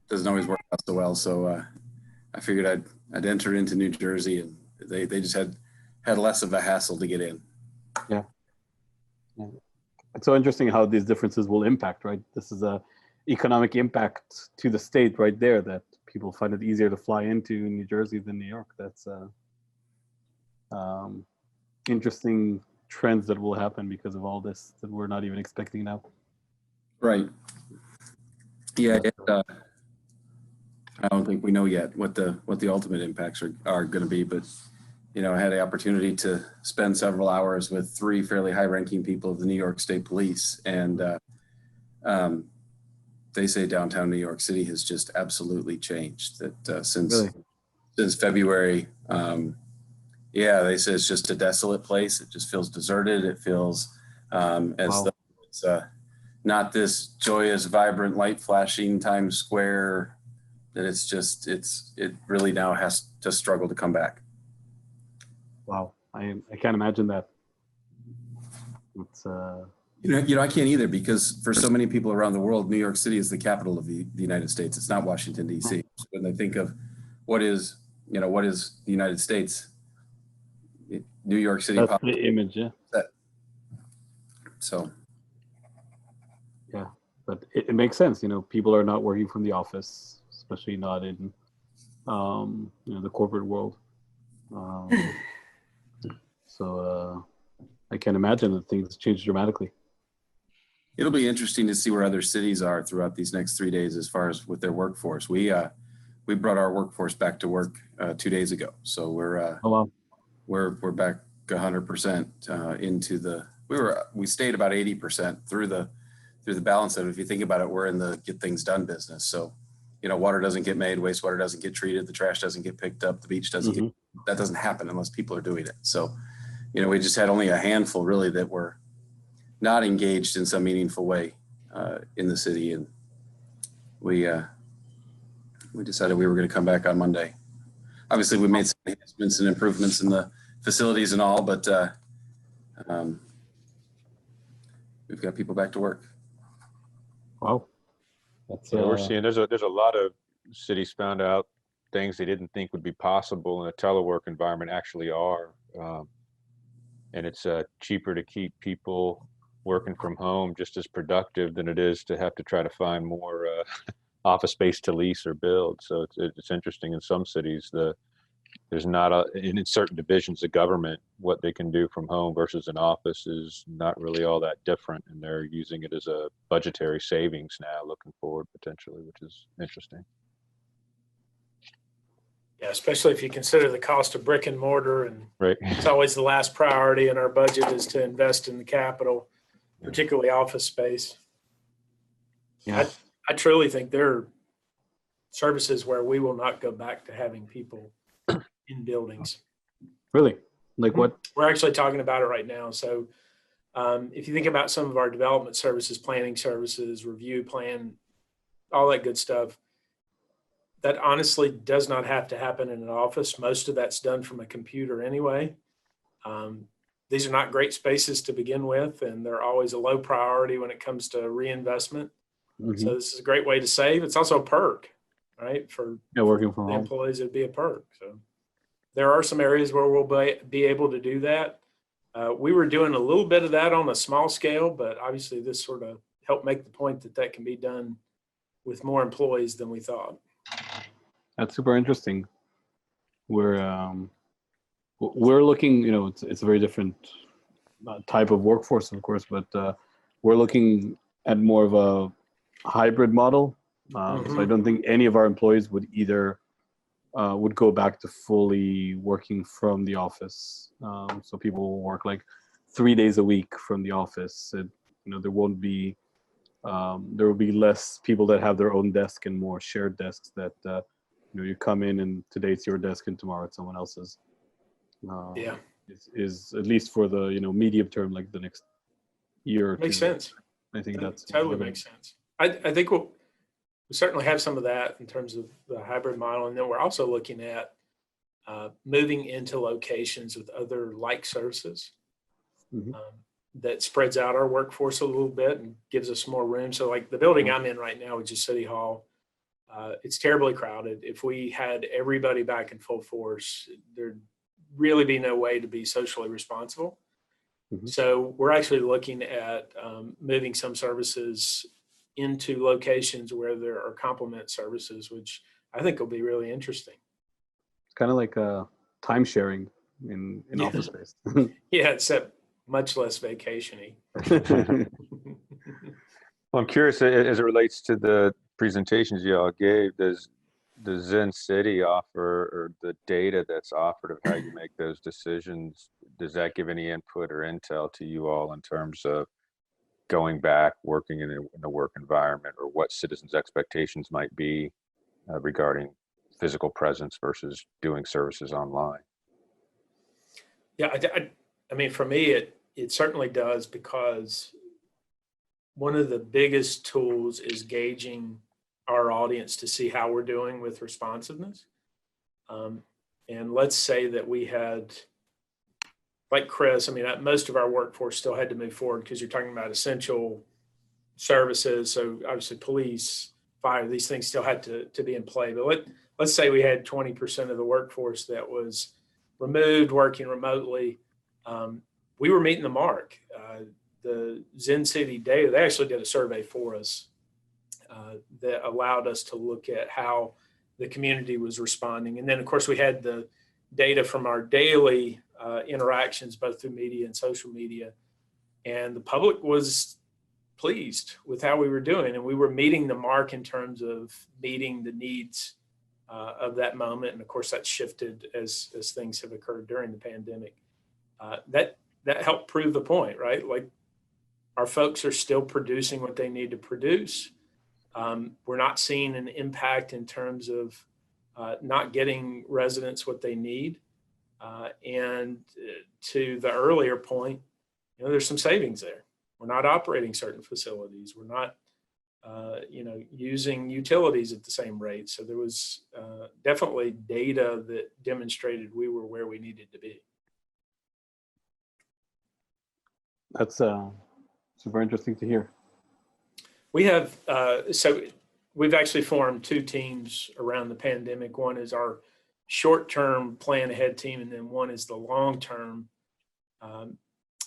doesn't always work out so well. So I figured I'd enter into New Jersey, and they just had less of a hassle to get in. Yeah. It's so interesting how these differences will impact, right? This is a economic impact to the state right there, that people find it easier to fly into New Jersey than New York. That's interesting trends that will happen because of all this that we're not even expecting now. Right. Yeah. I don't think we know yet what the ultimate impacts are going to be, but you know, I had the opportunity to spend several hours with 3 fairly high-ranking people of the New York State Police, and they say downtown New York City has just absolutely changed. That since February, they say it's just a desolate place. It just feels deserted. It feels as though it's not this joyous, vibrant, light flashing Times Square. That it really now has to struggle to come back. Wow, I can't imagine that. It's You know, I can't either, because for so many people around the world, New York City is the capital of the United States. It's not Washington, D.C. So when they think of what is the United States, New York City. That's the image, yeah. So. Yeah, but it makes sense. You know, people are not working from the office, especially not in, the corporate world. So I can imagine that things change dramatically. It'll be interesting to see where other cities are throughout these next 3 days as far as with their workforce. We brought our workforce back to work 2 days ago, so we're back 100% into the. We stayed about 80% through the balance of it. If you think about it, we're in the get things done business. So, you know, water doesn't get made, wastewater doesn't get treated, the trash doesn't get picked up, the beach doesn't that doesn't happen unless people are doing it. So, you know, we just had only a handful really that were not engaged in some meaningful way in the city, and we decided we were going to come back on Monday. Obviously, we made some enhancements and improvements in the facilities and all, but we've got people back to work. Wow, that's we're seeing there's a lot of cities found out things they didn't think would be possible in a telework environment actually are, and it's cheaper to keep people working from home just as productive than it is to have to try to find more office space to lease or build. So it's interesting in some cities there's not in certain divisions of government, what they can do from home versus an office is not really all that different, and they're using it as a budgetary savings now looking forward potentially, which is interesting. Yeah, especially if you consider the cost of brick and mortar, and right. It's always the last priority in our budget is to invest in the capital, particularly office space. Yeah. I truly think there are services where we will not go back to having people in buildings. Really? Like what? We're actually talking about it right now. So if you think about some of our development services, planning services, review plan all that good stuff. That honestly does not have to happen in an office. Most of that's done from a computer anyway. These are not great spaces to begin with, and they're always a low priority when it comes to reinvestment. So this is a great way to save. It's also a perk, right? For working from the home. employees, it'd be a perk. So there are some areas where we'll be able to do that. We were doing a little bit of that on a small scale, but obviously this sort of helped make the point that that can be done with more employees than we thought. That's super interesting. We're looking, you know, it's a very different type of workforce, of course, but we're looking at more of a hybrid model. So I don't think any of our employees would either would go back to fully working from the office. So people will work like 3 days a week from the office. You know, there won't be, there will be less people that have their own desk and more shared desks that, you know, you come in and today it's your desk and tomorrow it's someone else's. Yeah. Is at least for the, you know, medium term, like the next year or two. Makes sense. I think that's Totally makes sense. I think we certainly have some of that in terms of the hybrid model. And then we're also looking at moving into locations with other like services that spreads out our workforce a little bit and gives us more room. So like the building I'm in right now, which is City Hall, it's terribly crowded. If we had everybody back in full force, there'd really be no way to be socially responsible. So we're actually looking at moving some services into locations where there are complement services, which I think will be really interesting. It's kind of like time sharing in office space. Yeah, except much less vacation-y. Well, I'm curious, as it relates to the presentations you all gave, does Zencity offer, or the data that's offered of how you make those decisions, does that give any input or intel to you all in terms of going back, working in a work environment, or what citizens' expectations might be regarding physical presence versus doing services online? Yeah, I mean, for me, it certainly does, because one of the biggest tools is gauging our audience to see how we're doing with responsiveness. And let's say that we had, like Chris, I mean, most of our workforce still had to move forward because you're talking about essential services. So obviously police, fire, these things still had to be in play. But let's say we had 20% of the workforce that was removed, working remotely. We were meeting the mark. The Zencity data, they actually did a survey for us that allowed us to look at how the community was responding. And then, of course, we had the data from our daily interactions, both through media and social media. And the public was pleased with how we were doing. And we were meeting the mark in terms of meeting the needs of that moment. And of course, that shifted as things have occurred during the pandemic. That helped prove the point, right? Like, our folks are still producing what they need to produce. We're not seeing an impact in terms of not getting residents what they need. And to the earlier point, you know, there's some savings there. We're not operating certain facilities. We're not, you know, using utilities at the same rate. So there was definitely data that demonstrated we were where we needed to be. That's super interesting to hear. We have, so we've actually formed two teams around the pandemic. One is our short-term plan ahead team, and then one is the long-term.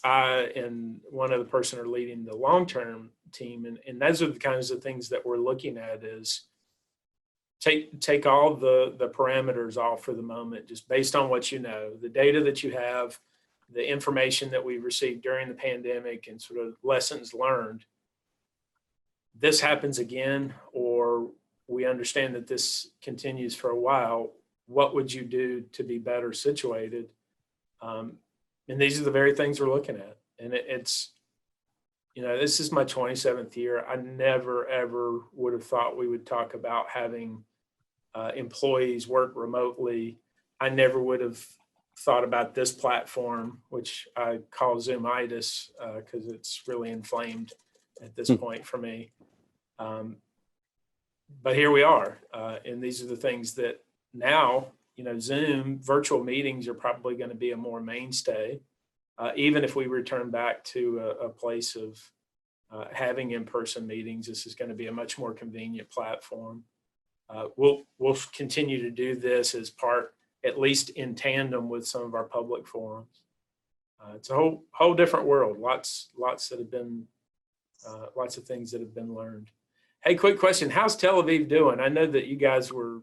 I and one other person are leading the long-term team. And those are the kinds of things that we're looking at, is take all the parameters off for the moment, just based on what you know, the data that you have, the information that we received during the pandemic, and sort of lessons learned. This happens again, or we understand that this continues for a while. What would you do to be better situated? And these are the very things we're looking at. And it's, you know, this is my 27th year. I never, ever would have thought we would talk about having employees work remotely. I never would have thought about this platform, which I call Zoomitis, because it's really inflamed at this point for me. but here we are. And these are the things that now, Zoom virtual meetings are probably going to be a more mainstay. Even if we return back to a place of having in-person meetings, this is going to be a much more convenient platform. We'll continue to do this as part, at least in tandem with some of our public forums. It's a whole different world. Lots that have been, lots of things that have been learned. Hey, quick question. How's Tel Aviv doing? I know that you guys were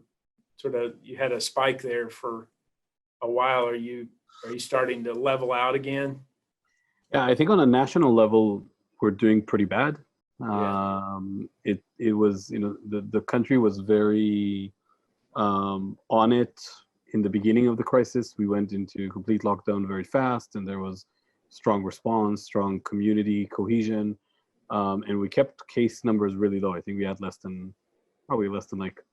you had a spike there for a while. Are you starting to level out again? Yeah, I think on a national level, we're doing pretty bad. Yeah. It was, the country was very on it in the beginning of the crisis. We went into complete lockdown very fast, and there was strong response, strong community cohesion, and we kept case numbers really low. I think we had probably less than like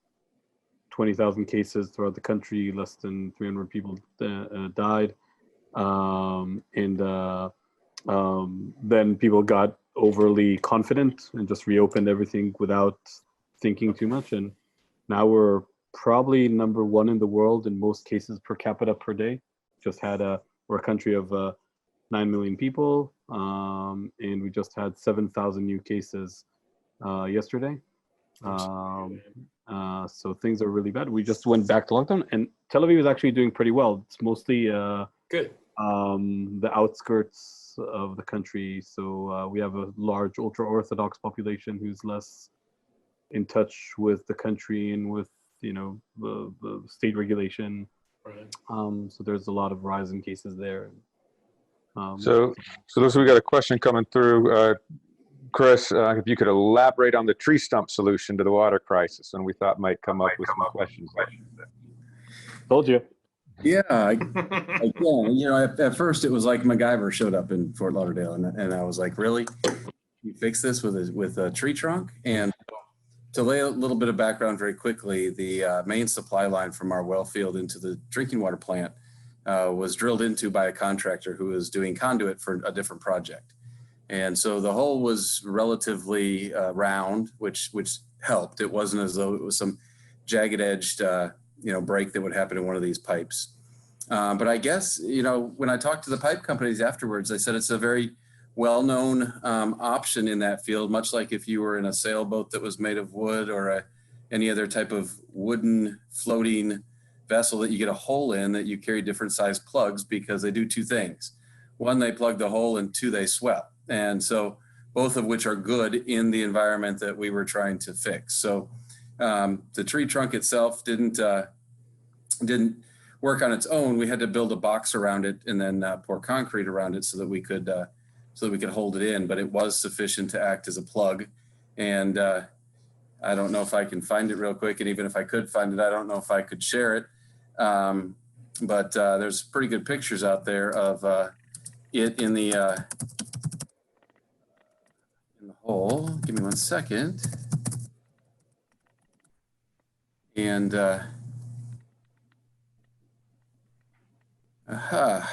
20,000 cases throughout the country, less than 300 people died. Then people got overly confident and just reopened everything without thinking too much. And now we're probably number one in the world in most cases per capita per day. We're a country of 9 million people, and we just had 7,000 new cases yesterday. So things are really bad. We just went back to lockdown, and Tel Aviv is actually doing pretty well. It's mostly good. The outskirts of the country. So we have a large ultra-Orthodox population who's less in touch with the country and with the state regulation. Right. So there's a lot of rise in cases there. So we got a question coming through. Chris, if you could elaborate on the tree stump solution to the water crisis, and we thought might come up with some questions. Told you. Yeah, at first it was like MacGyver showed up in Fort Lauderdale, and I was like, really? You fix this with a tree trunk? And to lay a little bit of background very quickly, the main supply line from our well field into the drinking water plant was drilled into by a contractor who was doing conduit for a different project. And so the hole was relatively round, which helped. It wasn't as though it was some jagged edged break that would happen in one of these pipes. But I guess, when I talked to the pipe companies afterwards, they said it's a very well-known option in that field, much like if you were in a sailboat that was made of wood or any other type of wooden floating vessel that you get a hole in, that you carry different size plugs, because they do two things. One, they plug the hole, and two, they swell. And so both of which are good in the environment that we were trying to fix. So the tree trunk itself didn't work on its own. We had to build a box around it and then pour concrete around it so that we could hold it in. But it was sufficient to act as a plug. And I don't know if I can find it real quick. And even if I could find it, I don't know if I could share it. But there's pretty good pictures out there of it in the hole. Give me 1 second. And I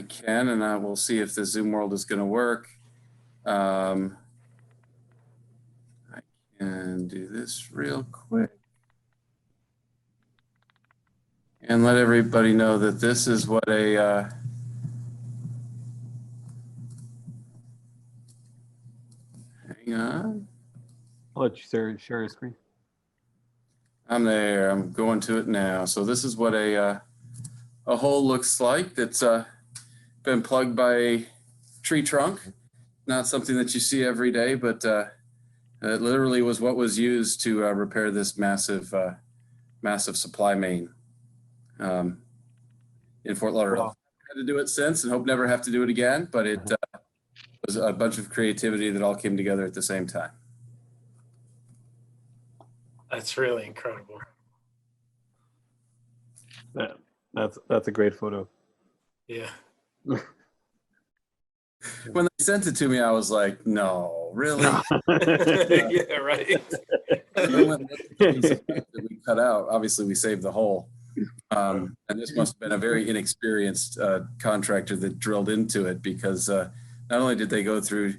can, and I will see if the Zoom world is going to work. I can do this real quick and let everybody know that this is what a hang on. I'll let you share your screen. I'm there. I'm going to it now. So this is what a hole looks like that's been plugged by a tree trunk. Not something that you see every day, but it literally was what was used to repair this massive supply main in Fort Lauderdale. Wow. Had to do it since, and hope never have to do it again. But it was a bunch of creativity that all came together at the same time. That's really incredible. That's a great photo. Yeah. When they sent it to me, I was like, no, really? Yeah, right. That we cut out. Obviously, we saved the hole. And this must have been a very inexperienced contractor that drilled into it, because not only did they go through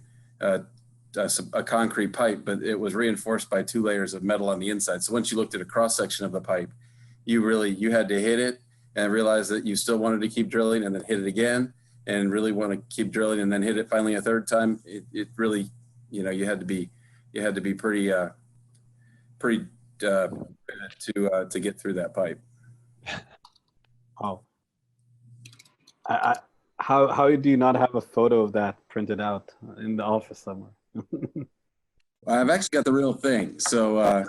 a concrete pipe, but it was reinforced by 2 layers of metal on the inside. So once you looked at a cross section of the pipe, you had to hit it and realize that you still wanted to keep drilling, and then hit it again and really want to keep drilling, and then hit it finally a 3rd time. It really, you know, you had to be pretty to get through that pipe. Wow. How do you not have a photo of that printed out in the office somewhere? I've actually got the real thing, so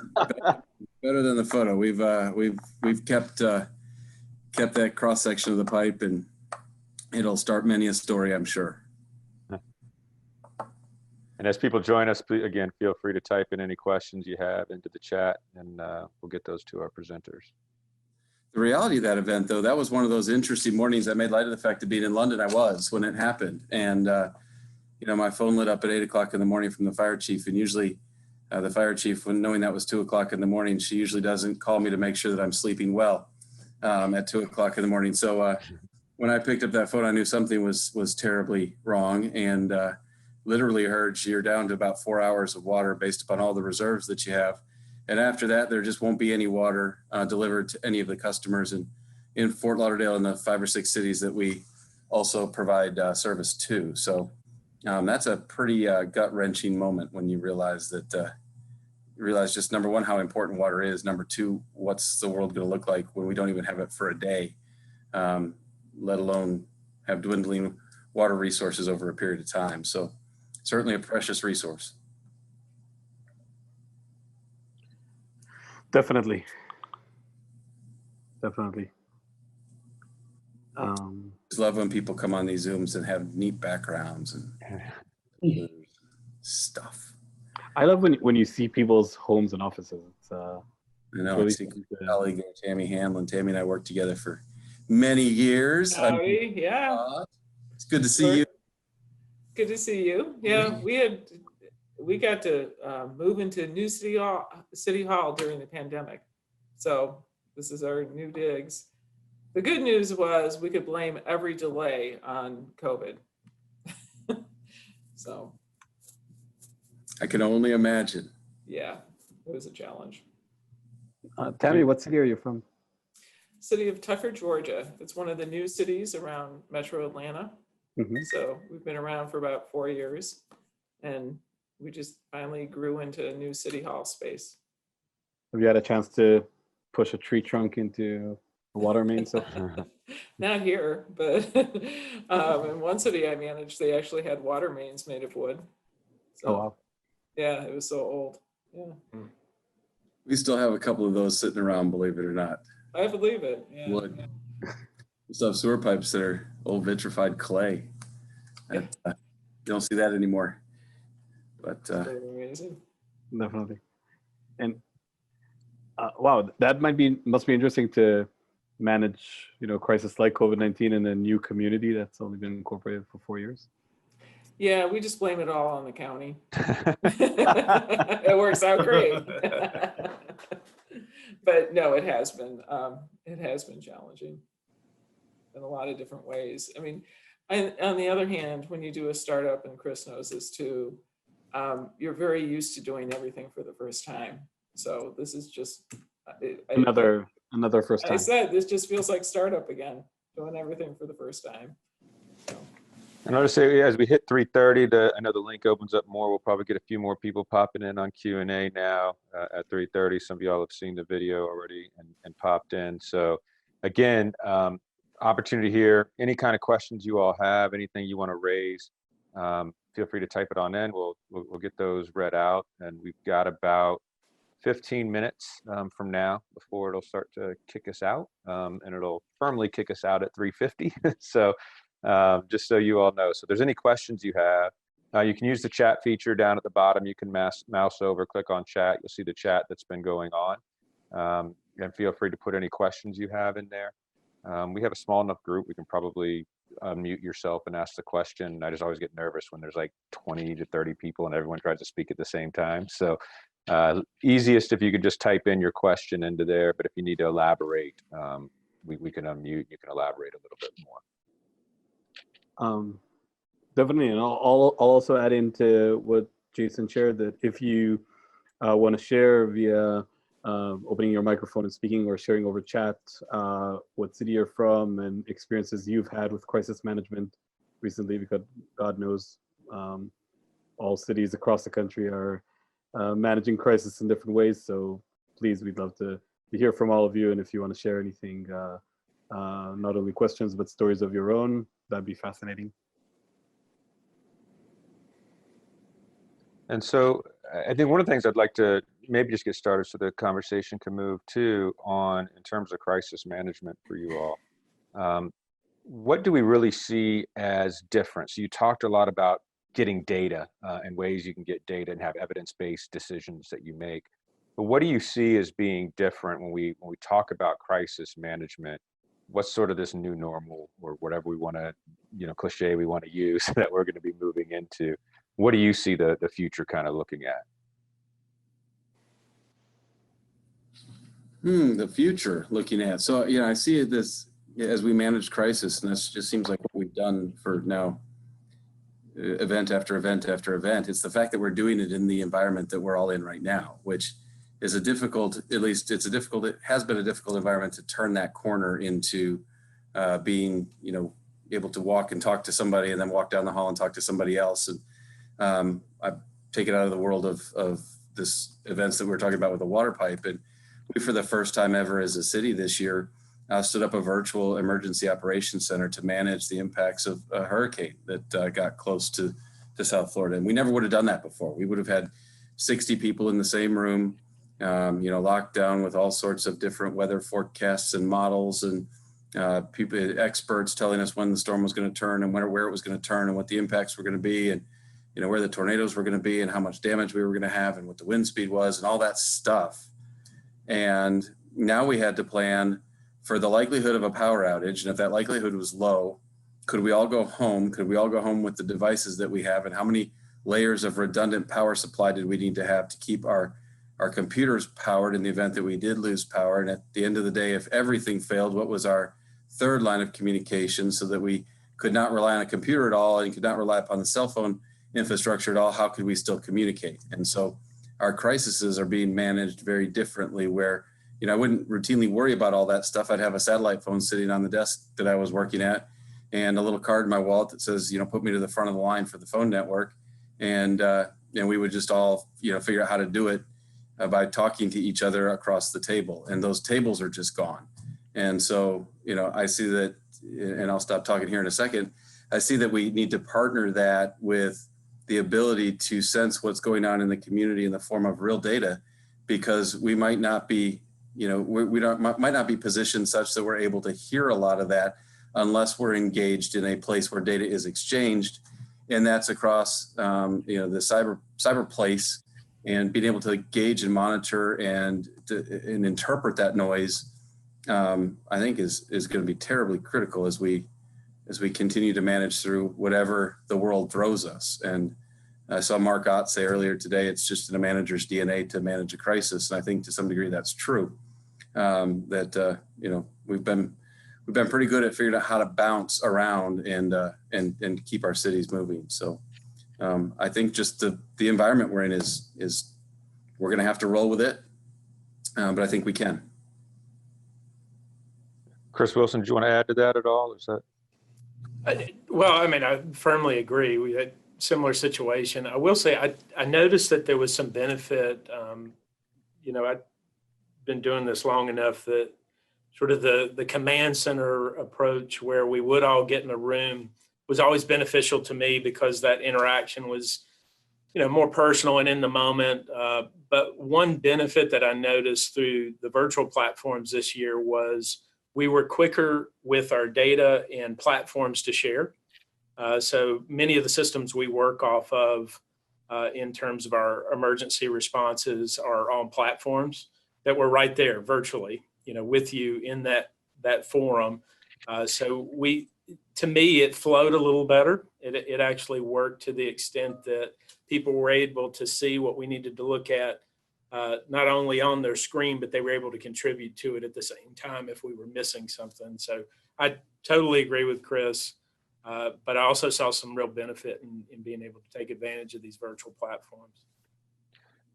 better than the photo. We've kept that cross section of the pipe, and it'll start many a story, I'm sure. And as people join us, please, again, feel free to type in any questions you have into the chat, and we'll get those to our presenters. The reality of that event, though, that was one of those interesting mornings. I made light of the fact of being in London. I was when it happened, and you know, my phone lit up at 8 o'clock in the morning from the fire chief, and usually the fire chief, when knowing that was 2 o'clock in the morning, she usually doesn't call me to make sure that I'm sleeping well at 2 o'clock in the morning. So when I picked up that phone, I knew something was terribly wrong, and literally heard you're down to about 4 hours of water based upon all the reserves that you have. And after that, there just won't be any water delivered to any of the customers in Fort Lauderdale and the 5 or 6 cities that we also provide service to. So that's a pretty gut-wrenching moment when you realize that, just number one, how important water is. Number two, what's the world going to look like when we don't even have it for a day, let alone have dwindling water resources over a period of time. So certainly a precious resource. Definitely. Just love when people come on these Zooms and have neat backgrounds and stuff. I love when you see people's homes and offices. It's I know. really I see my colleague Tammy Hanlon. Tammy and I worked together for many years. Howdy, yeah. It's good to see you. Good to see you. Yeah, we got to move into new city hall during the pandemic. So this is our new digs. The good news was we could blame every delay on COVID. So I can only imagine. yeah, it was a challenge. Tammy, what city are you from? City of Tucker, Georgia. It's one of the new cities around Metro Atlanta. Mm-hmm. So we've been around for about 4 years, and we just finally grew into a new city hall space. Have you had a chance to push a tree trunk into a water main? So Not here, but in one city I managed, they actually had water mains made of wood. So, oh wow. yeah, it was so old. Yeah, We still have a couple of those sitting around, believe it or not. I believe it. Yeah. Wood. We still have sewer pipes that are old vitrified clay. You don't see that anymore. But Very amazing. Definitely. And wow, that must be interesting to manage, crisis like COVID-19 in a new community that's only been incorporated for 4 years. Yeah, we just blame it all on the county. It works out great. But no, it has been challenging in a lot of different ways. I mean, on the other hand, when you do a startup, and Chris knows this too, you're very used to doing everything for the first time. So this is just Another first time. I said this just feels like startup again, doing everything for the first time. So. And I'll just say, as we hit 3:30, I know the link opens up more. We'll probably get a few more people popping in on Q&A now at 3:30. Some of y'all have seen the video already and popped in. So again, opportunity here. Any kind of questions you all have, anything you want to raise, feel free to type it on in. We'll get those read out. And we've got about 15 minutes from now before it'll start to kick us out. And it'll firmly kick us out at 3:50. So just so you all know. So if there's any questions you have, you can use the chat feature down at the bottom. You can mouse over, click on chat. You'll see the chat that's been going on. And feel free to put any questions you have in there. We have a small enough group. We can probably mute yourself and ask the question. I just always get nervous when there's like 20 to 30 people and everyone tries to speak at the same time. So easiest if you could just type in your question into there. But if you need to elaborate, we can unmute. You can elaborate a little bit more. Definitely, and I'll also add into what Jason shared, that if you want to share via opening your microphone and speaking, or sharing over chat what city you're from and experiences you've had with crisis management recently, because God knows all cities across the country are managing crisis in different ways. So please, we'd love to hear from all of you. And if you want to share anything, not only questions, but stories of your own, that'd be fascinating. And so I think one of the things I'd like to maybe just get started so the conversation can move to on in terms of crisis management for you all. What do we really see as different? So you talked a lot about getting data and ways you can get data and have evidence-based decisions that you make. But what do you see as being different when we talk about crisis management? What's sort of this new normal, or whatever we want to, cliche we want to use that we're going to be moving into? What do you see the future kind of looking at? The future looking at. So, I see this as we manage crisis, and this just seems like what we've done for now, event after event after event. It's the fact that we're doing it in the environment that we're all in right now, which is it has been a difficult environment to turn that corner into being, able to walk and talk to somebody and then walk down the hall and talk to somebody else. And I've taken out of the world of this events that we were talking about with the water pipe. And we, for the first time ever as a city this year, stood up a virtual emergency operations center to manage the impacts of a hurricane that got close to South Florida. And we never would have done that before. We would have had 60 people in the same room, locked down with all sorts of different weather forecasts and models, and experts telling us when the storm was going to turn and where it was going to turn and what the impacts were going to be, and where the tornadoes were going to be and how much damage we were going to have and what the wind speed was and all that stuff. And now we had to plan for the likelihood of a power outage. And if that likelihood was low, could we all go home? Could we all go home with the devices that we have? And how many layers of redundant power supply did we need to have to keep our computers powered in the event that we did lose power? And at the end of the day, if everything failed, what was our third line of communication, so that we could not rely on a computer at all and could not rely upon the cell phone infrastructure at all? How could we still communicate? And so our crises are being managed very differently, where I wouldn't routinely worry about all that stuff. I'd have a satellite phone sitting on the desk that I was working at, and a little card in my wallet that says, put me to the front of the line for the phone network. And we would just all, figure out how to do it by talking to each other across the table. And those tables are just gone. And so, I see that, and I'll stop talking here in a second. I see that we need to partner that with the ability to sense what's going on in the community in the form of real data, because we might not be, might not be positioned such that we're able to hear a lot of that unless we're engaged in a place where data is exchanged, and that's across the cyber place, and being able to gauge and monitor and interpret that noise. I think is going to be terribly critical as we continue to manage through whatever the world throws us. And I saw Mark Ott say earlier today, it's just in a manager's DNA to manage a crisis. And I think to some degree that's true. We've been pretty good at figuring out how to bounce around and keep our cities moving. So I think just the environment we're in is we're going to have to roll with it, but I think we can. Chris Wilson, do you want to add to that at all? Is that? Well, I firmly agree. We had a similar situation. I will say I noticed that there was some benefit. I've been doing this long enough that sort of the command center approach, where we would all get in a room, was always beneficial to me, because that interaction was, more personal and in the moment. But one benefit that I noticed through the virtual platforms this year was we were quicker with our data and platforms to share. So many of the systems we work off of in terms of our emergency responses are on platforms that were right there virtually, with you in that forum. So to me, it flowed a little better. It actually worked to the extent that people were able to see what we needed to look at, not only on their screen, but they were able to contribute to it at the same time if we were missing something. So I totally agree with Chris. But I also saw some real benefit in being able to take advantage of these virtual platforms.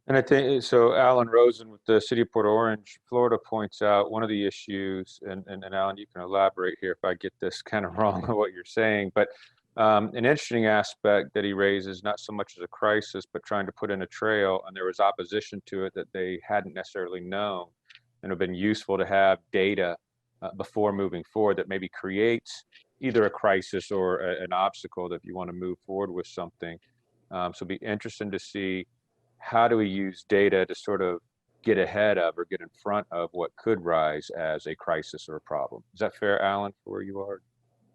And I think, so Alan Rosen with the City of Port Orange, Florida, points out one of the issues, and Alan, you can elaborate here if I get this kind of wrong on what you're saying, but an interesting aspect that he raises, not so much as a crisis, but trying to put in a trail, and there was opposition to it that they hadn't necessarily known, and it would have been useful to have data before moving forward that maybe creates either a crisis or an obstacle that if you want to move forward with something. So it'd be interesting to see, how do we use data to sort of get ahead of or get in front of what could rise as a crisis or a problem? Is that fair, Alan, for where you are?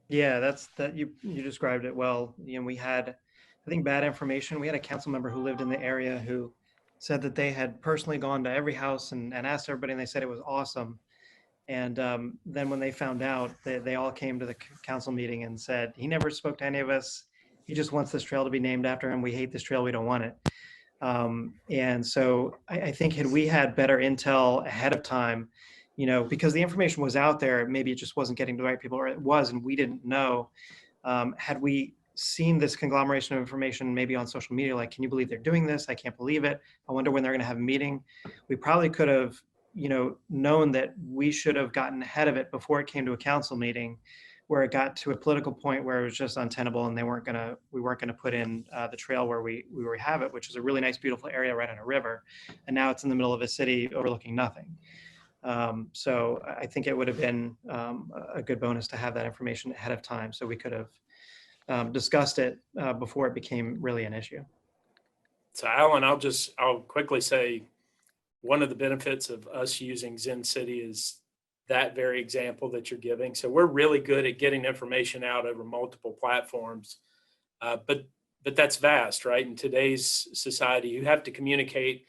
Yeah, you described it well. You know, we had, I think, bad information. We had a council member who lived in the area who said that they had personally gone to every house and asked everybody, and they said it was awesome. And then when they found out, they all came to the council meeting and said, he never spoke to any of us. He just wants this trail to be named after him. We hate this trail. We don't want it. And so I think had we had better intel ahead of time, you know, because the information was out there, maybe it just wasn't getting to the right people, or it was, and we didn't know. Had we seen this conglomeration of information maybe on social media, like, can you believe they're doing this? I can't believe it. I wonder when they're going to have a meeting. We probably could have, you know, known that we should have gotten ahead of it before it came to a council meeting, where it got to a political point where it was just untenable, and we weren't gonna put in the trail where we have it, which is a really nice, beautiful area right on a river, and now it's in the middle of a city overlooking nothing. So I think it would have been a good bonus to have that information ahead of time, so we could have discussed it before it became really an issue. So Alan, I'll quickly say, one of the benefits of us using Zencity is that very example that you're giving. So we're really good at getting information out over multiple platforms, but that's vast, right? In today's society, you have to communicate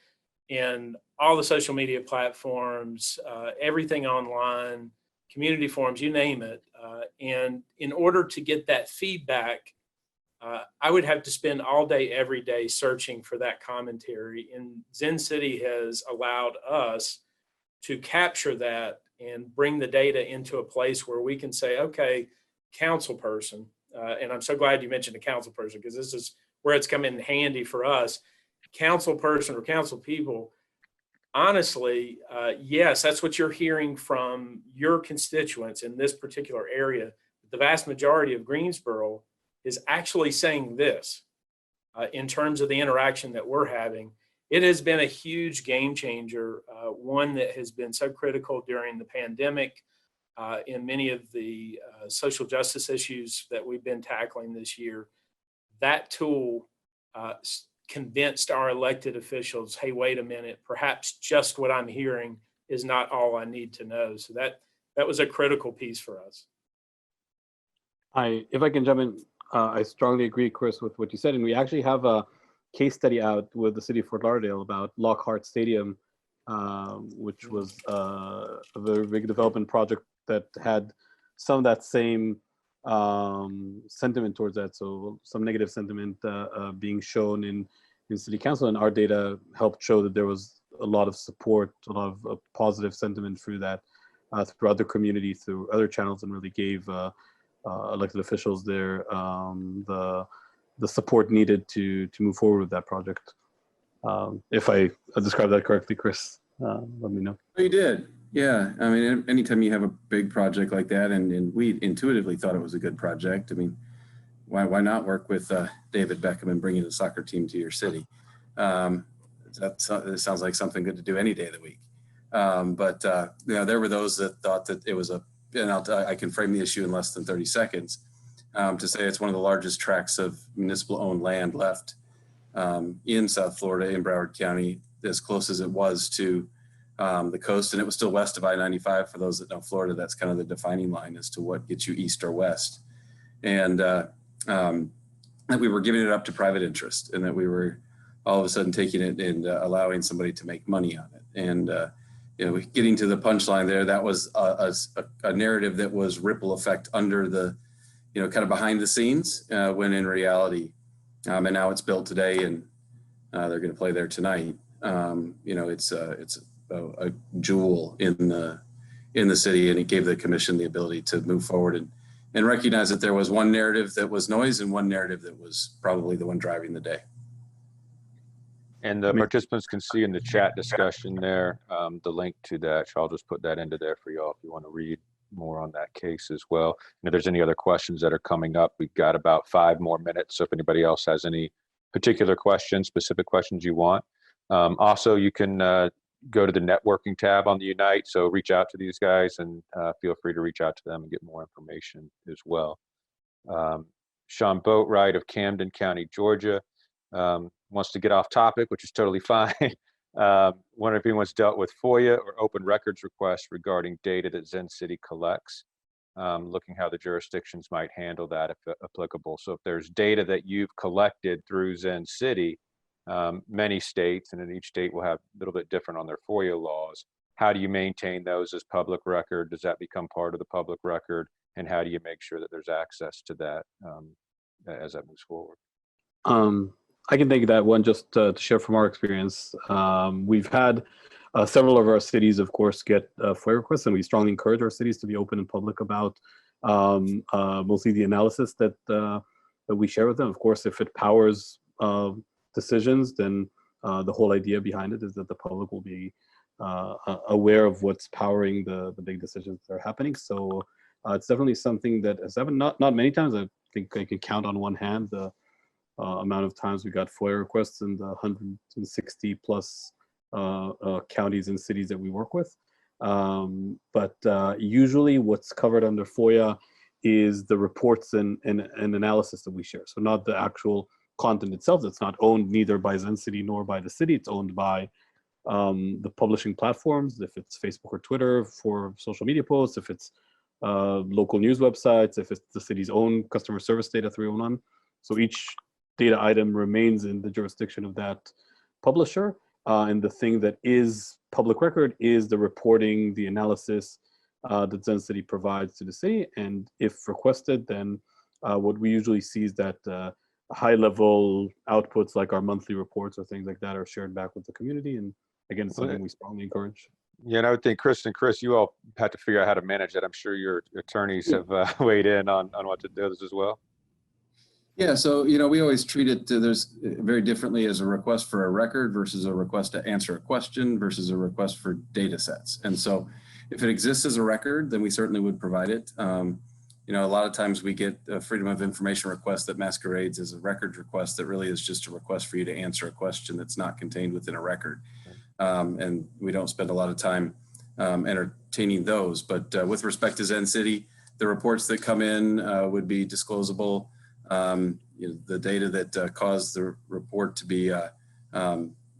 in all the social media platforms, everything online, community forums, you name it. And in order to get that feedback, I would have to spend all day, every day searching for that commentary. And Zencity has allowed us to capture that and bring the data into a place where we can say, okay, council person, and I'm so glad you mentioned a council person, because this is where it's come in handy for us. Council person or council people, honestly, yes, that's what you're hearing from your constituents in this particular area. The vast majority of Greensboro is actually saying this in terms of the interaction that we're having. It has been a huge game changer, one that has been so critical during the pandemic, in many of the social justice issues that we've been tackling this year. That tool convinced our elected officials, hey, wait a minute, perhaps just what I'm hearing is not all I need to know. So that was a critical piece for us. If I can jump in, I strongly agree, Chris, with what you said. And we actually have a case study out with the city of Fort Lauderdale about Lockhart Stadium, which was a very big development project that had some of that same sentiment towards that. So some negative sentiment being shown in city council, and our data helped show that there was a lot of support, a lot of positive sentiment through that, through other communities, through other channels, and really gave elected officials there the support needed to move forward with that project. If I described that correctly, Chris, let me know. You did. Yeah. I mean, anytime you have a big project like that, and we intuitively thought it was a good project. I mean, why not work with David Beckham and bringing the soccer team to your city? That sounds like something good to do any day of the week. But you know, there were those that thought that it was and I can frame the issue in less than 30 seconds, to say it's one of the largest tracts of municipal-owned land left in South Florida, in Broward County, as close as it was to the coast. And it was still west of I-95. For those that know Florida, that's kind of the defining line as to what gets you east or west. And that we were giving it up to private interest, and that we were all of a sudden taking it and allowing somebody to make money on it. And you know, getting to the punchline there, that was a narrative that was ripple effect under the, you know, kind of behind the scenes, when in reality, and now it's built today, and they're going to play there tonight. You know, it's a jewel in the city, and it gave the commission the ability to move forward and recognize that there was one narrative that was noise and one narrative that was probably the one driving the day. And the participants can see in the chat discussion there, the link to that. So I'll just put that into there for y'all if you want to read more on that case as well. And if there's any other questions that are coming up, we've got about 5 more minutes. So if anybody else has any particular questions, specific questions you want. Also, you can go to the networking tab on the Unite. So reach out to these guys and feel free to reach out to them and get more information as well. Sean Boatwright of Camden County, Georgia, wants to get off topic, which is totally fine. Wonder if anyone's dealt with FOIA or open records requests regarding data that Zencity collects, looking how the jurisdictions might handle that if applicable. So if there's data that you've collected through Zencity, many states, and then each state will have a little bit different on their FOIA laws. How do you maintain those as public record? Does that become part of the public record? And how do you make sure that there's access to that as that moves forward? I can take that one just to share from our experience. We've had several of our cities, of course, get FOIA requests, and we strongly encourage our cities to be open and public about mostly the analysis that we share with them. Of course, if it powers decisions, then the whole idea behind it is that the public will be aware of what's powering the big decisions that are happening. So it's definitely something that has happened not many times. I think I can count on one hand the amount of times we got FOIA requests in the 160 plus counties and cities that we work with. But usually what's covered under FOIA is the reports and analysis that we share. So not the actual content itself. That's not owned neither by Zencity nor by the city. It's owned by the publishing platforms, if it's Facebook or Twitter for social media posts, if it's local news websites, if it's the city's own customer service data 301. So each data item remains in the jurisdiction of that publisher. And the thing that is public record is the reporting, the analysis that Zencity provides to the city. And if requested, then what we usually see is that high-level outputs like our monthly reports or things like that are shared back with the community. And again, it's something we strongly encourage. Yeah, and I would think, Chris, you all had to figure out how to manage that. I'm sure your attorneys have weighed in on what to do as well. Yeah, so we always treat it there's very differently as a request for a record versus a request to answer a question versus a request for data sets. And so if it exists as a record, then we certainly would provide it. A lot of times we get a freedom of information request that masquerades as a record request that really is just a request for you to answer a question that's not contained within a record. And we don't spend a lot of time entertaining those. But with respect to Zencity, the reports that come in would be disclosable. The data that caused the report to be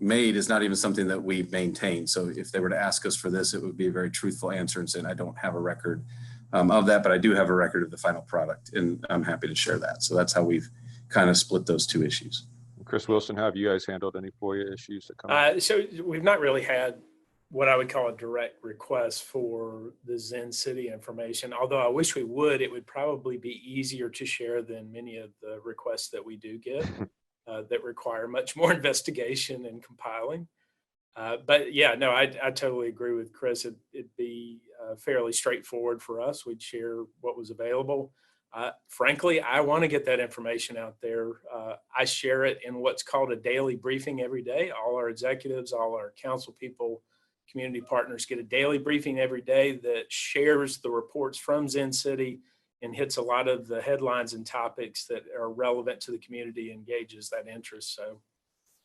made is not even something that we maintain. So if they were to ask us for this, it would be a very truthful answer and saying, I don't have a record of that, but I do have a record of the final product, and I'm happy to share that. So that's how we've kind of split those two issues. Chris Wilson, how have you guys handled any FOIA issues that come up? So we've not really had what I would call a direct request for the Zencity information. Although I wish we would, it would probably be easier to share than many of the requests that we do get that require much more investigation and compiling. But yeah, no, I totally agree with Chris. It'd be fairly straightforward for us. We'd share what was available. Frankly, I want to get that information out there. I share it in what's called a daily briefing every day. All our executives, all our council people, community partners get a daily briefing every day that shares the reports from Zencity and hits a lot of the headlines and topics that are relevant to the community, engages that interest. So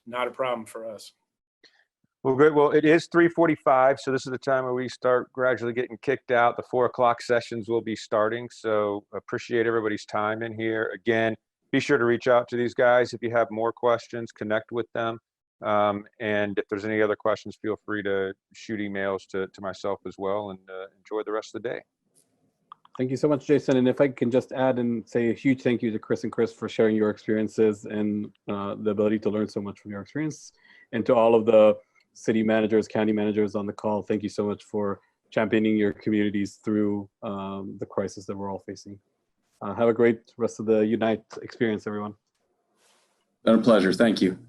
not a problem for us. Well, good. Well, it is 3:45, so this is the time where we start gradually getting kicked out. The 4 o'clock sessions will be starting, so appreciate everybody's time in here. Again, be sure to reach out to these guys if you have more questions, connect with them. And if there's any other questions, feel free to shoot emails to myself as well, and enjoy the rest of the day. Thank you so much, Jason. And if I can just add and say a huge thank you to Chris and Chris for sharing your experiences and the ability to learn so much from your experience. And to all of the city managers, county managers on the call, thank you so much for championing your communities through the crisis that we're all facing. Have a great rest of the Unite experience, everyone. Been a pleasure. Thank you.